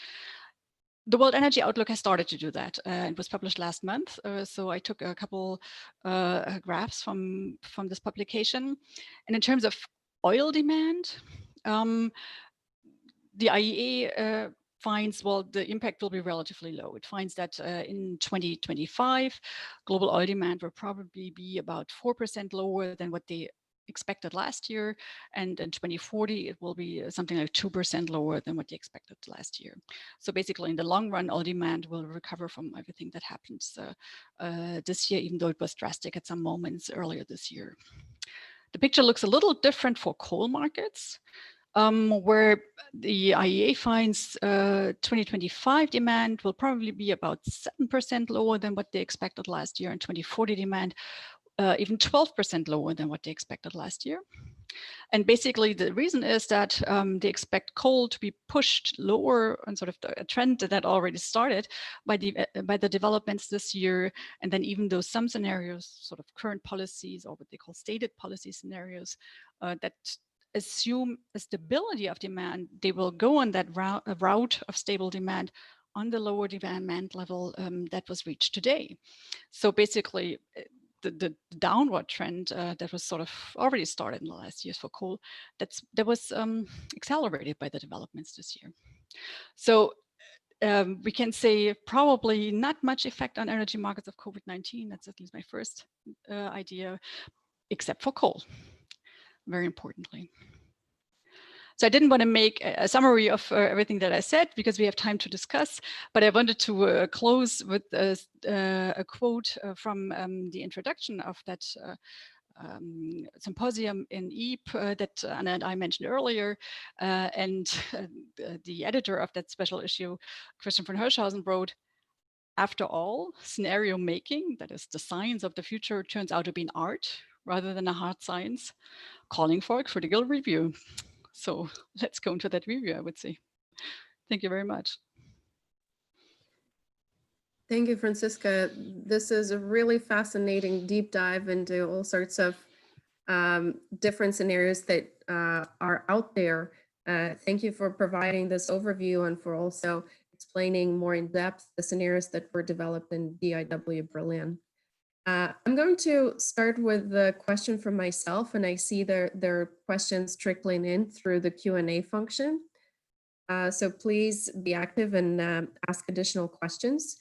The World Energy Outlook has started to do that. It was published last month. So I took a couple graphs from this publication. And in terms of oil demand, the IEA finds, well, the impact will be relatively low. It finds that in 2025, global oil demand will probably be about 4% lower than what they expected last year. And in 2040, it will be something like 2% lower than what they expected last year. So basically, in the long run, oil demand will recover from everything that happens this year, even though it was drastic at some moments earlier this year. The picture looks a little different for coal markets. Where the IEA finds 2025 demand will probably be about 7% lower than what they expected last year, and 2040 demand even 12% lower than what they expected last year. And basically, the reason is that they expect coal to be pushed lower on sort of a trend that already started by the developments this year. And then even though some scenarios, sort of current policies or what they call stated policy scenarios that assume a stability of demand, they will go on that route of stable demand on the lower demand level that was reached today. So basically, the downward trend that was sort of already started in the last years for coal, that was accelerated by the developments this year. So we can say probably not much effect on energy markets of COVID-19. That's at least my first idea, except for coal, very importantly. So I didn't want to make a summary of everything that I said because we have time to discuss, but I wanted to close with a quote from the introduction of that symposium in EEP that Anna and I mentioned earlier. And the editor of that special issue, Christian von Hirschhausen, wrote, "After all, scenario making, that is the science of the future, turns out to be an art rather than a hard science, calling for a critical review." So let's go into that review, I would say. Thank you very much. Thank you, Franziska. This is a really fascinating deep dive into all sorts of different scenarios that are out there. Thank you for providing this overview and for also explaining more in depth the scenarios that were developed in DIW Berlin. I'm going to start with the question from myself, and I see there are questions trickling in through the Q&A function. So please be active and ask additional questions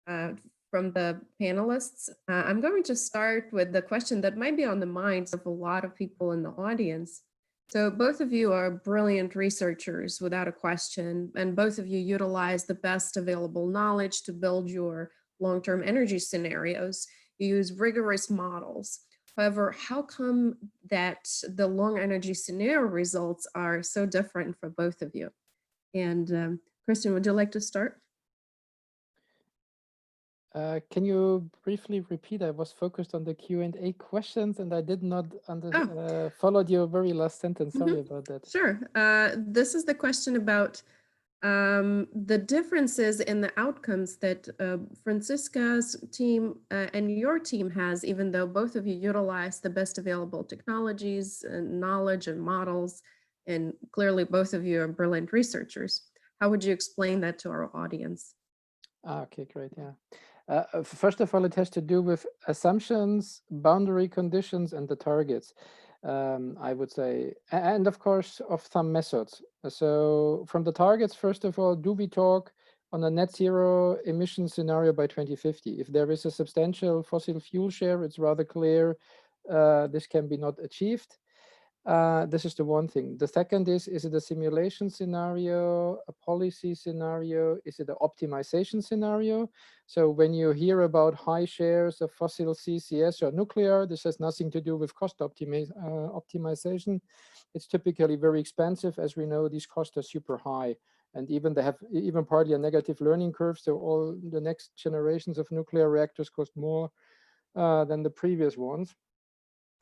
from the panelists. I'm going to start with the question that might be on the minds of a lot of people in the audience. So both of you are brilliant researchers without a question, and both of you utilize the best available knowledge to build your long-term energy scenarios. You use rigorous models. However, how come that the long energy scenario results are so different for both of you? And Christian, would you like to start? Can you briefly repeat? I was focused on the Q&A questions and I did not followed your very last sentence. Sorry about that. Sure. This is the question about the differences in the outcomes that Franziska's team and your team has, even though both of you utilize the best available technologies and knowledge and models, and clearly both of you are brilliant researchers. How would you explain that to our audience? Okay, great. Yeah. First of all, it has to do with assumptions, boundary conditions, and the targets, I would say, and of course, of some methods. So from the targets, first of all, do we talk on a net zero emission scenario by 2050? If there is a substantial fossil fuel share, it's rather clear this can be not achieved. This is the one thing. The second is it a simulation scenario, a policy scenario? Is it an optimization scenario? So when you hear about high shares of fossil CCS or nuclear, this has nothing to do with cost optimization. It's typically very expensive. As we know, these costs are super high. And even they have even partly a negative learning curve. So all the next generations of nuclear reactors cost more than the previous ones.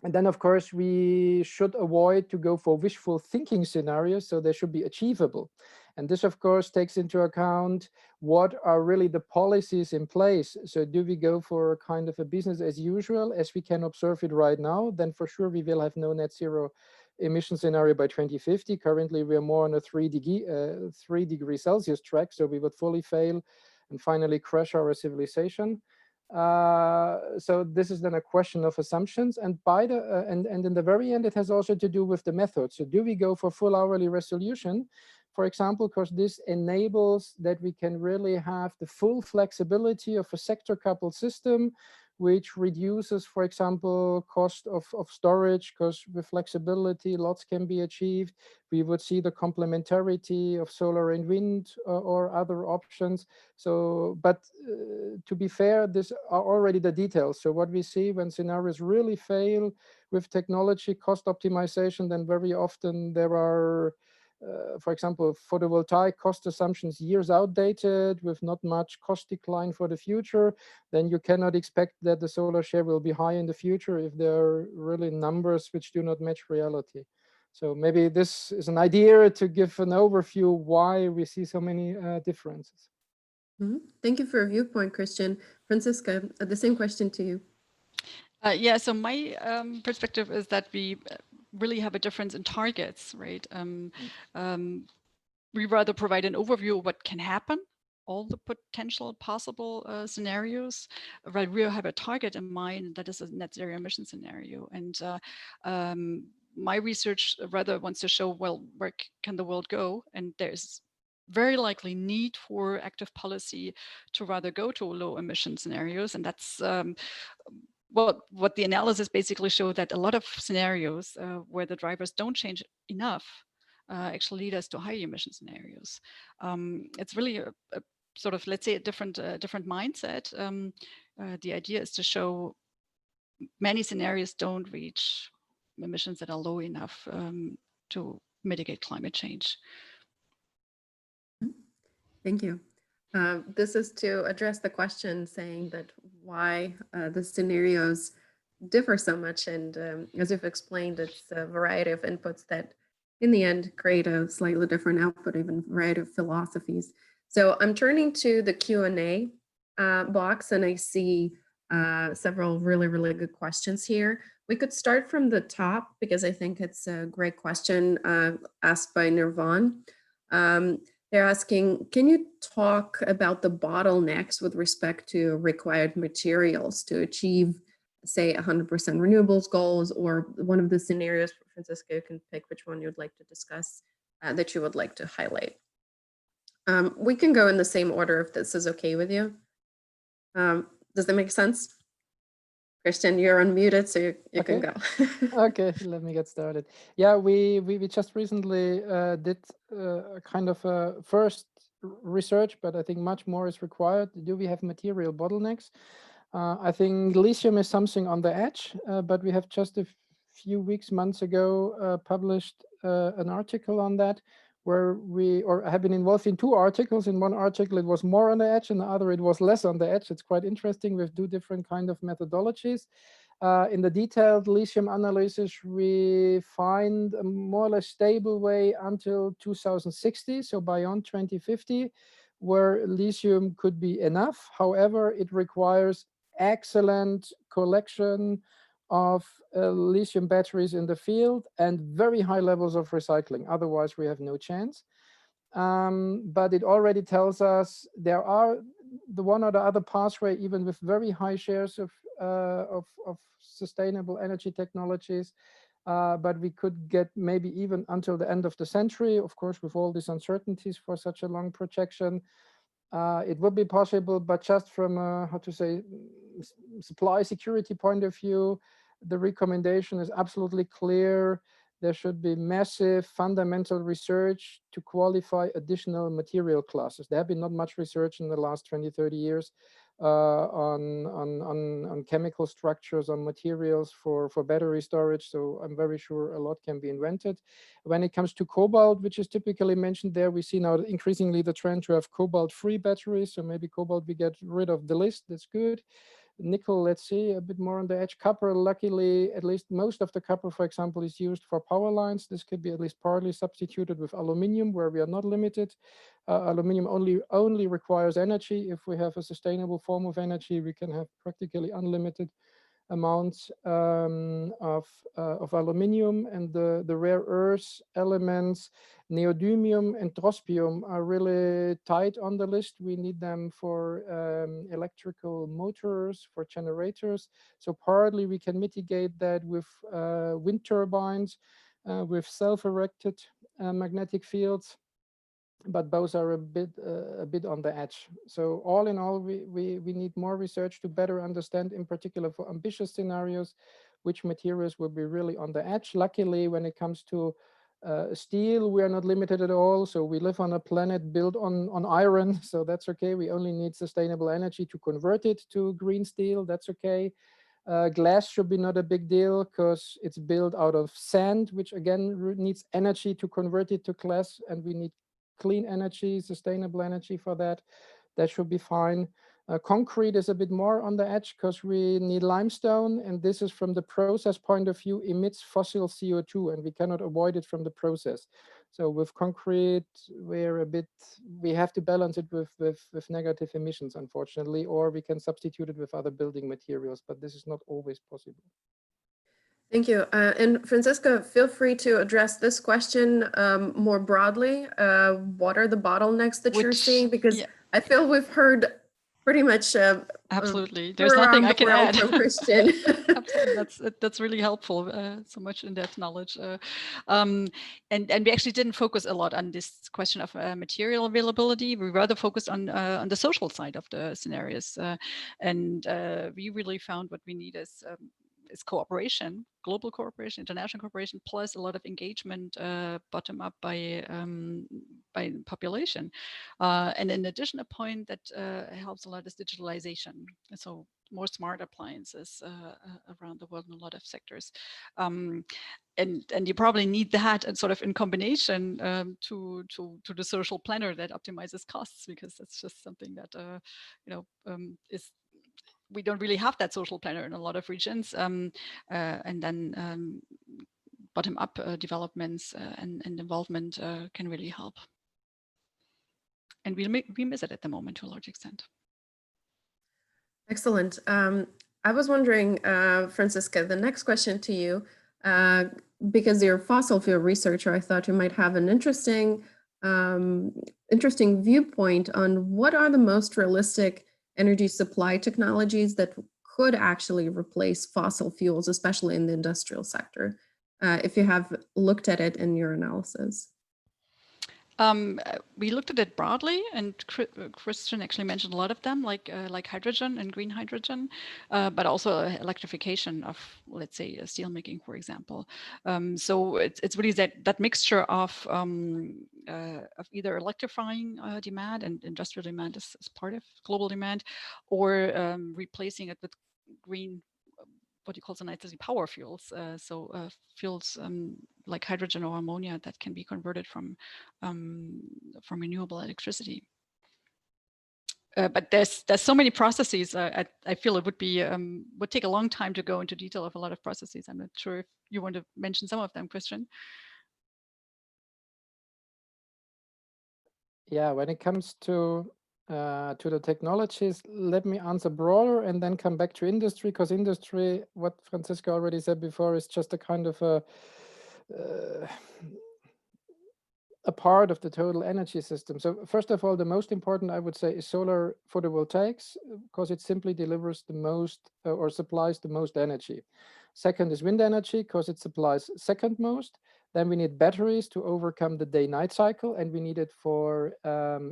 And then, of course, we should avoid to go for wishful thinking scenarios, so they should be achievable. And this, of course, takes into account what are really the policies in place. So do we go for a kind of a business as usual, as we can observe it right now? Then for sure, we will have no net zero emission scenario by 2050. Currently, we are more on a 3 degree Celsius track, so we would fully fail and finally crash our civilization. So this is then a question of assumptions, and by the and in the very end, it has also to do with the method. So do we go for full hourly resolution, for example, because this enables that we can really have the full flexibility of a sector coupled system, which reduces, for example, cost of storage, because with flexibility, lots can be achieved. We would see the complementarity of solar and wind or other options. So, but to be fair, these are already the details. So what we see when scenarios really fail with technology cost optimization, then very often there are for example, photovoltaic cost assumptions years outdated with not much cost decline for the future, then you cannot expect that the solar share will be high in the future if there are really numbers which do not match reality. So maybe this is an idea to give an overview why we see so many differences. Thank you for your viewpoint, Christian. Franziska, the same question to you. Yeah, so my perspective is that we really have a difference in targets, right? We rather provide an overview of what can happen, all the potential possible scenarios, right? We have a target in mind that is a net zero emission scenario. And my research rather wants to show, well, where can the world go? And there's very likely need for active policy to rather go to low emission scenarios. And that's what the analysis basically showed, that a lot of scenarios where the drivers don't change enough actually lead us to high emission scenarios. It's really a sort of, let's say, a different mindset. The idea is to show many scenarios don't reach emissions that are low enough to mitigate climate change. Thank you. This is to address the question saying that why the scenarios differ so much. And as you've explained, it's a variety of inputs that in the end create a slightly different output, even a variety of philosophies. So I'm turning to the Q&A box and I see several really, really good questions here. We could start from the top because I think it's a great question asked by Nirvan. They're asking, can you talk about the bottlenecks with respect to required materials to achieve, say, 100% renewables goals, or one of the scenarios? Franziska, you can pick which one you'd like to discuss that you would like to highlight. We can go in the same order if this is okay with you. Does that make sense? Christian, you're unmuted, so you can go. Okay, let me get started. Yeah, we just recently did a kind of a first research, but I think much more is required. Do we have material bottlenecks? I think lithium is something on the edge, but we have just a few months ago published an article on that, where I have been involved in 2 articles. In one article, it was more on the edge, and the other, it was less on the edge. It's quite interesting with 2 different kind of methodologies. In the detailed lithium analysis, we find a more or less stable way until 2060, so beyond 2050, where lithium could be enough. However, it requires excellent collection of lithium batteries in the field and very high levels of recycling. Otherwise, we have no chance. But it already tells us there are the one or the other pathway, even with very high shares of sustainable energy technologies. But we could get maybe even until the end of the century, of course, with all these uncertainties for such a long projection. It would be possible, but just from a, how to say, supply security point of view, the recommendation is absolutely clear. There should be massive fundamental research to qualify additional material classes. There have been not much research in the last 20, 30 years on chemical structures, on materials for battery storage. So I'm very sure a lot can be invented. When it comes to cobalt, which is typically mentioned there, we see now increasingly the trend to have cobalt-free batteries. So maybe cobalt, we get rid of the list. That's good. Nickel, let's see, a bit more on the edge. Copper, luckily, at least most of the copper, for example, is used for power lines. This could be at least partly substituted with aluminium, where we are not limited. Aluminium only requires energy. If we have a sustainable form of energy, we can have practically unlimited amounts of aluminium, and the rare earth elements, neodymium and dysprosium, are really tight on the list. We need them for electrical motors, for generators. So partly we can mitigate that with wind turbines, with self-erected magnetic fields, but both are a bit on the edge. So all in all, we need more research to better understand, in particular for ambitious scenarios, which materials will be really on the edge. Luckily, when it comes to steel, we are not limited at all. So we live on a planet built on iron, so that's okay. We only need sustainable energy to convert it to green steel. That's okay. Glass should be not a big deal because it's built out of sand, which again needs energy to convert it to glass, and we need clean energy, sustainable energy for that. That should be fine. Concrete is a bit more on the edge because we need limestone, and this is from the process point of view emits fossil CO2, and we cannot avoid it from the process. So with concrete, we have to balance it with negative emissions, unfortunately, or we can substitute it with other building materials, but this is not always possible. Thank you. And Franziska, feel free to address this question more broadly. What are the bottlenecks that you're seeing? Because I feel we've heard pretty much absolutely. There's nothing I can add. From Christian. Absolutely. That's really helpful. So much in-depth knowledge. And we actually didn't focus a lot on this question of material availability. We rather focused on the social side of the scenarios. And we really found what we need is cooperation, global cooperation, international cooperation, plus a lot of engagement bottom up by population. And in addition, a point that helps a lot is digitalization. So more smart appliances around the world in a lot of sectors. And you probably need that and sort of in combination to the social planner that optimizes costs, because that's just something that is. We don't really have that social planner in a lot of regions, and then bottom-up developments and involvement can really help. And we miss it at the moment to a large extent. Excellent. I was wondering, Franziska, the next question to you, because you're a fossil fuel researcher, I thought you might have an interesting viewpoint on what are the most realistic energy supply technologies that could actually replace fossil fuels, especially in the industrial sector, if you have looked at it in your analysis. We looked at it broadly, and Christian actually mentioned a lot of them, like hydrogen and green hydrogen, but also electrification of, let's say, steelmaking, for example. So it's really that mixture of either electrifying demand, and industrial demand is part of global demand, or replacing it with green, what you call so nicely, power fuels. Fuels like hydrogen or ammonia that can be converted from renewable electricity. But there's so many processes. I feel it would take a long time to go into detail of a lot of processes. I'm not sure if you want to mention some of them, Christian. Yeah, when it comes to the technologies, let me answer broader and then come back to industry, because industry, what Franziska already said before, is just a kind of a part of the total energy system. So first of all, the most important, I would say, is solar photovoltaics, because it simply delivers the most or supplies the most energy. Second is wind energy, because it supplies second most. Then we need batteries to overcome the day-night cycle, and we need it for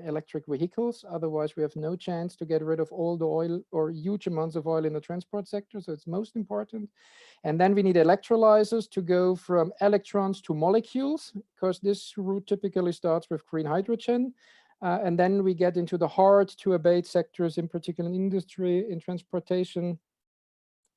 electric vehicles. Otherwise, we have no chance to get rid of all the oil or huge amounts of oil in the transport sector. So it's most important. And then we need electrolyzers to go from electrons to molecules, because this route typically starts with green hydrogen. And then we get into the hard to abate sectors, in particular in industry, in transportation,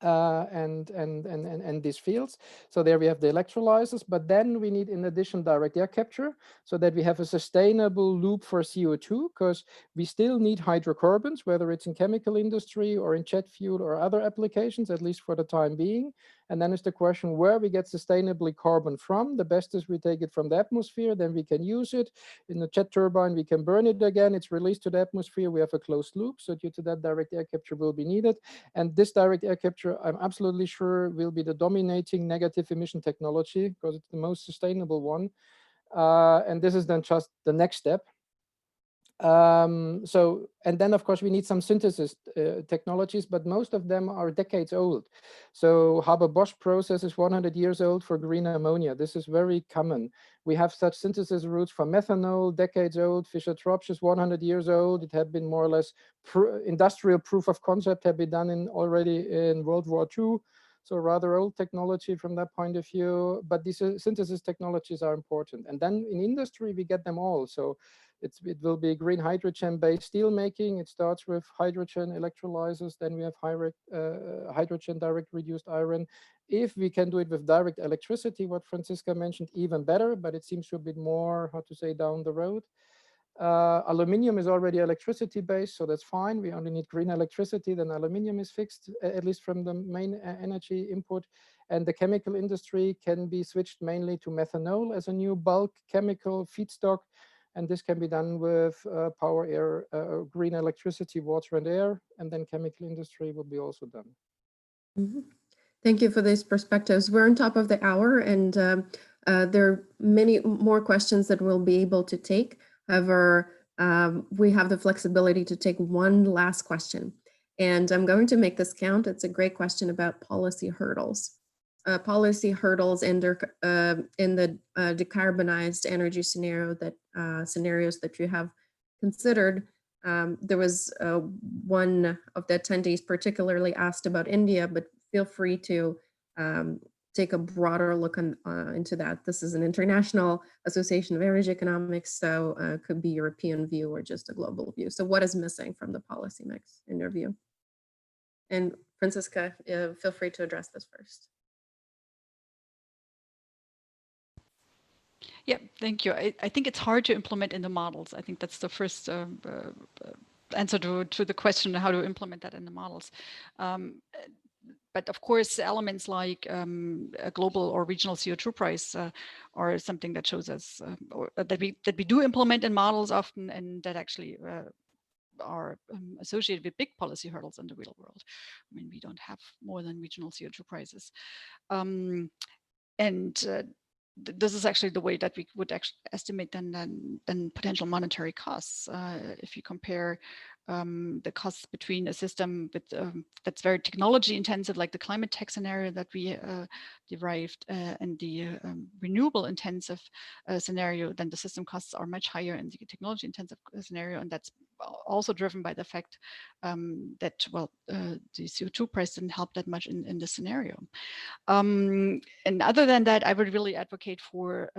and these fields. So there we have the electrolyzers, but then we need, in addition, direct air capture, so that we have a sustainable loop for CO2, because we still need hydrocarbons, whether it's in chemical industry or in jet fuel or other applications, at least for the time being. And then is the question where we get sustainably carbon from. The best is we take it from the atmosphere, then we can use it. In the jet turbine, we can burn it again. It's released to the atmosphere. We have a closed loop. So due to that, direct air capture will be needed. And this direct air capture, I'm absolutely sure, will be the dominating negative emission technology, because it's the most sustainable one. And this is then just the next step. And then of course we need some synthesis technologies, but most of them are decades old. So Haber-Bosch process is 100 years old for green ammonia. This is very common. We have such synthesis routes for methanol, decades old. Fischer-Tropsch is 100 years old. It had been more or less industrial proof of concept had been done already in World War II. So rather old technology from that point of view, but these synthesis technologies are important. And then in industry, we get them all. So it will be green hydrogen-based steel making. It starts with hydrogen electrolyzers. Then we have hydrogen direct reduced iron. If we can do it with direct electricity, what Franziska mentioned, even better, but it seems a bit more, how to say, down the road. Aluminium is already electricity based, so that's fine. We only need green electricity, then aluminium is fixed, at least from the main energy input. And the chemical industry can be switched mainly to methanol as a new bulk chemical feedstock. And this can be done with power, air, green electricity, water and air, and then chemical industry will be also done. Mm-hmm. Thank you for these perspectives. We're on top of the hour, and there are many more questions that we'll be able to take. However, we have the flexibility to take one last question. And I'm going to make this count. It's a great question about policy hurdles. Policy hurdles in the decarbonized energy scenario scenarios that you have considered. There was one of the attendees particularly asked about India, but feel free to take a broader look into that. This is an international association of energy economics, so it could be European view or just a global view. So what is missing from the policy mix in your view? And Franziska, feel free to address this first. Yeah, thank you. I think it's hard to implement in the models. I think that's the first answer to the question, how to implement that in the models. But of course, elements like a global or regional CO2 price are something that shows us or that we do implement in models often, and that actually are associated with big policy hurdles in the real world. I mean, we don't have more than regional CO2 prices. This is actually the way that we would actually estimate then potential monetary costs. If you compare the costs between a system with, that's very technology intensive, like the climate tech scenario that we derived, and the renewable intensive scenario, then the system costs are much higher in the technology intensive scenario. And that's also driven by the fact that, well, the CO2 price didn't help that much in this scenario. And other than that, I would really advocate for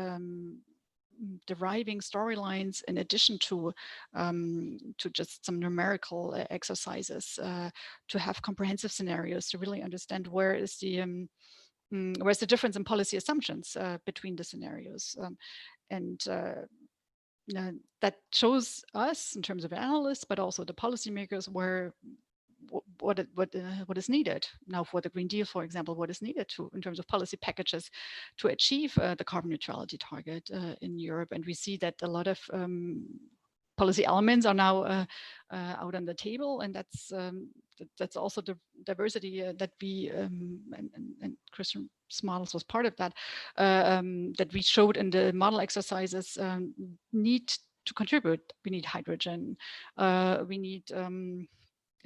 deriving storylines in addition to just some numerical exercises, to have comprehensive scenarios to really understand where is the where's the difference in policy assumptions between the scenarios, and that shows us in terms of analysts, but also the policymakers, where what is needed now for the Green Deal, for example, what is needed to in terms of policy packages to achieve the carbon neutrality target in Europe. And we see that a lot of policy elements are now out on the table, and that's also the diversity that we and Christian's models was part of that, that we showed in the model exercises need to contribute. We need hydrogen, we need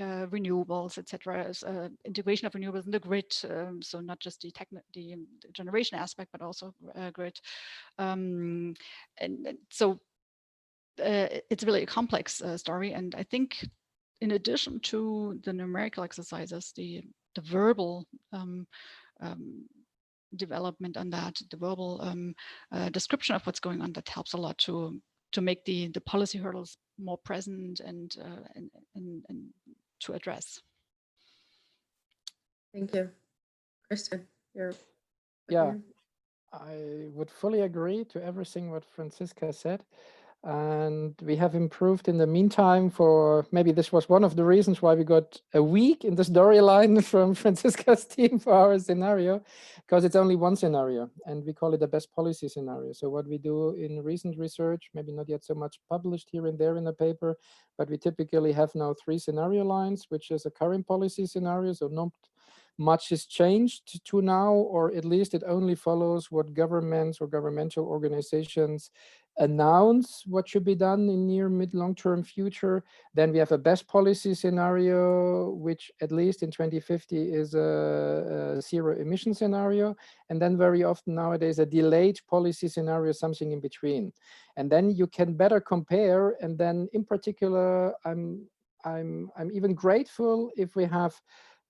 renewables, etc. Integration of renewables in the grid, so not just the generation aspect, but also grid. And so it's really a complex story. And I think in addition to the numerical exercises, the verbal development on that, the verbal description of what's going on, that helps a lot to make the policy hurdles more present and to address. Thank you. Christian, you're... Yeah, I would fully agree to everything what Franziska said. And we have improved in the meantime. For maybe this was one of the reasons why we got a week in the storyline from Franziska's team for our scenario, because it's only one scenario and we call it the best policy scenario. So what we do in recent research, maybe not yet so much published here and there in the paper, but we typically have now 3 scenario lines, which is a current policy scenario. So not much is changed to now, or at least it only follows what governments or governmental organizations announce what should be done in near, mid, long-term future. Then we have a best policy scenario, which at least in 2050 is a zero emission scenario. And then very often nowadays a delayed policy scenario, something in between. And then you can better compare. And then in particular, I'm even grateful if we have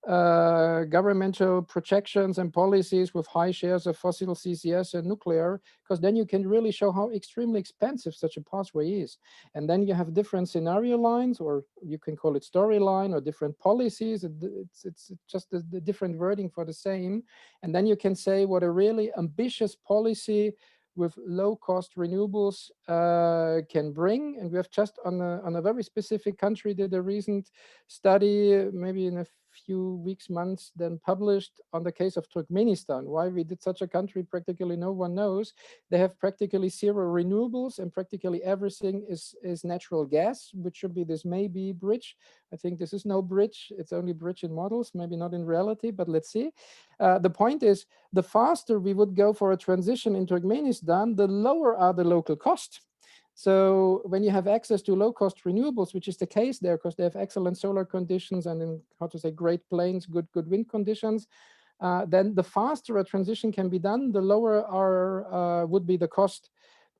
governmental projections and policies with high shares of fossil CCS and nuclear, because then you can really show how extremely expensive such a pathway is. And then you have different scenario lines, or you can call it storyline, or different policies. It's just the different wording for the same. And then you can say what a really ambitious policy with low-cost renewables can bring. And we have just on a very specific country did a recent study, maybe in a few weeks, months, then published on the case of Turkmenistan. Why we did such a country, practically no one knows. They have practically zero renewables, and practically everything is natural gas, which should be this maybe bridge. I think this is no bridge. It's only bridge in models, maybe not in reality, but let's see. The point is, the faster we would go for a transition in Turkmenistan, the lower are the local costs. So when you have access to low-cost renewables, which is the case there, because they have excellent solar conditions and in, how to say, Great Plains, good wind conditions, then the faster a transition can be done, the lower would be the cost.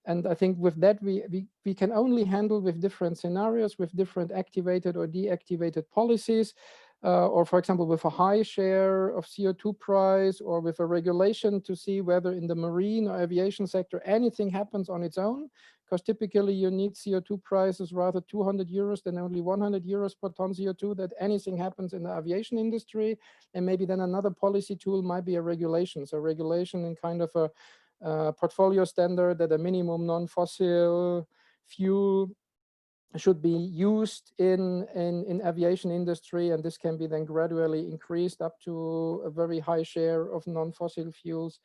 And I think with that, we can only handle with different scenarios, with different activated or deactivated policies, or for example, with a high share of CO2 price, or with a regulation to see whether in the marine or aviation sector anything happens on its own. Because typically you need CO2 prices rather 200 euros than only 100 euros per ton CO2, that anything happens in the aviation industry. And maybe then another policy tool might be a regulation. So regulation in kind of a portfolio standard that a minimum non-fossil fuel should be used in aviation industry, and this can be then gradually increased up to a very high share of non-fossil fuels,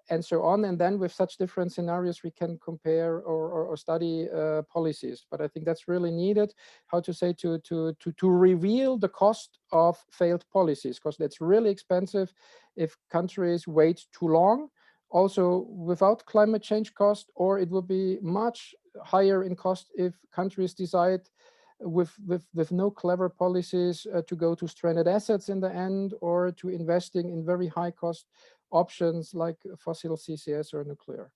and so on. And then with such different scenarios, we can compare or study policies. But I think that's really needed, how to say, to reveal the cost of failed policies, because that's really expensive if countries wait too long. Also without climate change cost, or it will be much higher in cost if countries decide with no clever policies to go to stranded assets in the end, or to investing in very high cost options like fossil CCS or nuclear.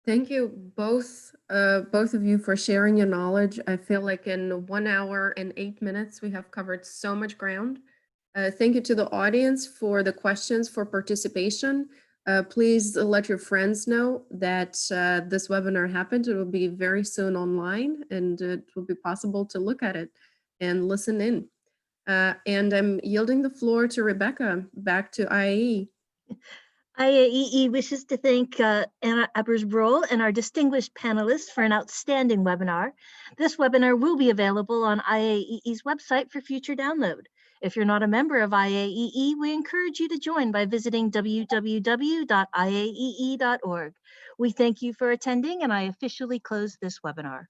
Thank you both of you for sharing your knowledge. I feel like in 1 hour and 8 minutes, we have covered so much ground. Thank you to the audience for the questions, for participation. Please let your friends know that this webinar happened. It will be very soon online, and it will be possible to look at it and listen in. And I'm yielding the floor to Rebecca, back to IAE. IAEE wishes to thank Anna Ebers-Broughel and our distinguished panelists for an outstanding webinar. This webinar will be available on IAEE's website for future download. If you're not a member of IAEE, we encourage you to join by visiting www.iaee.org. We thank you for attending, and I officially close this webinar.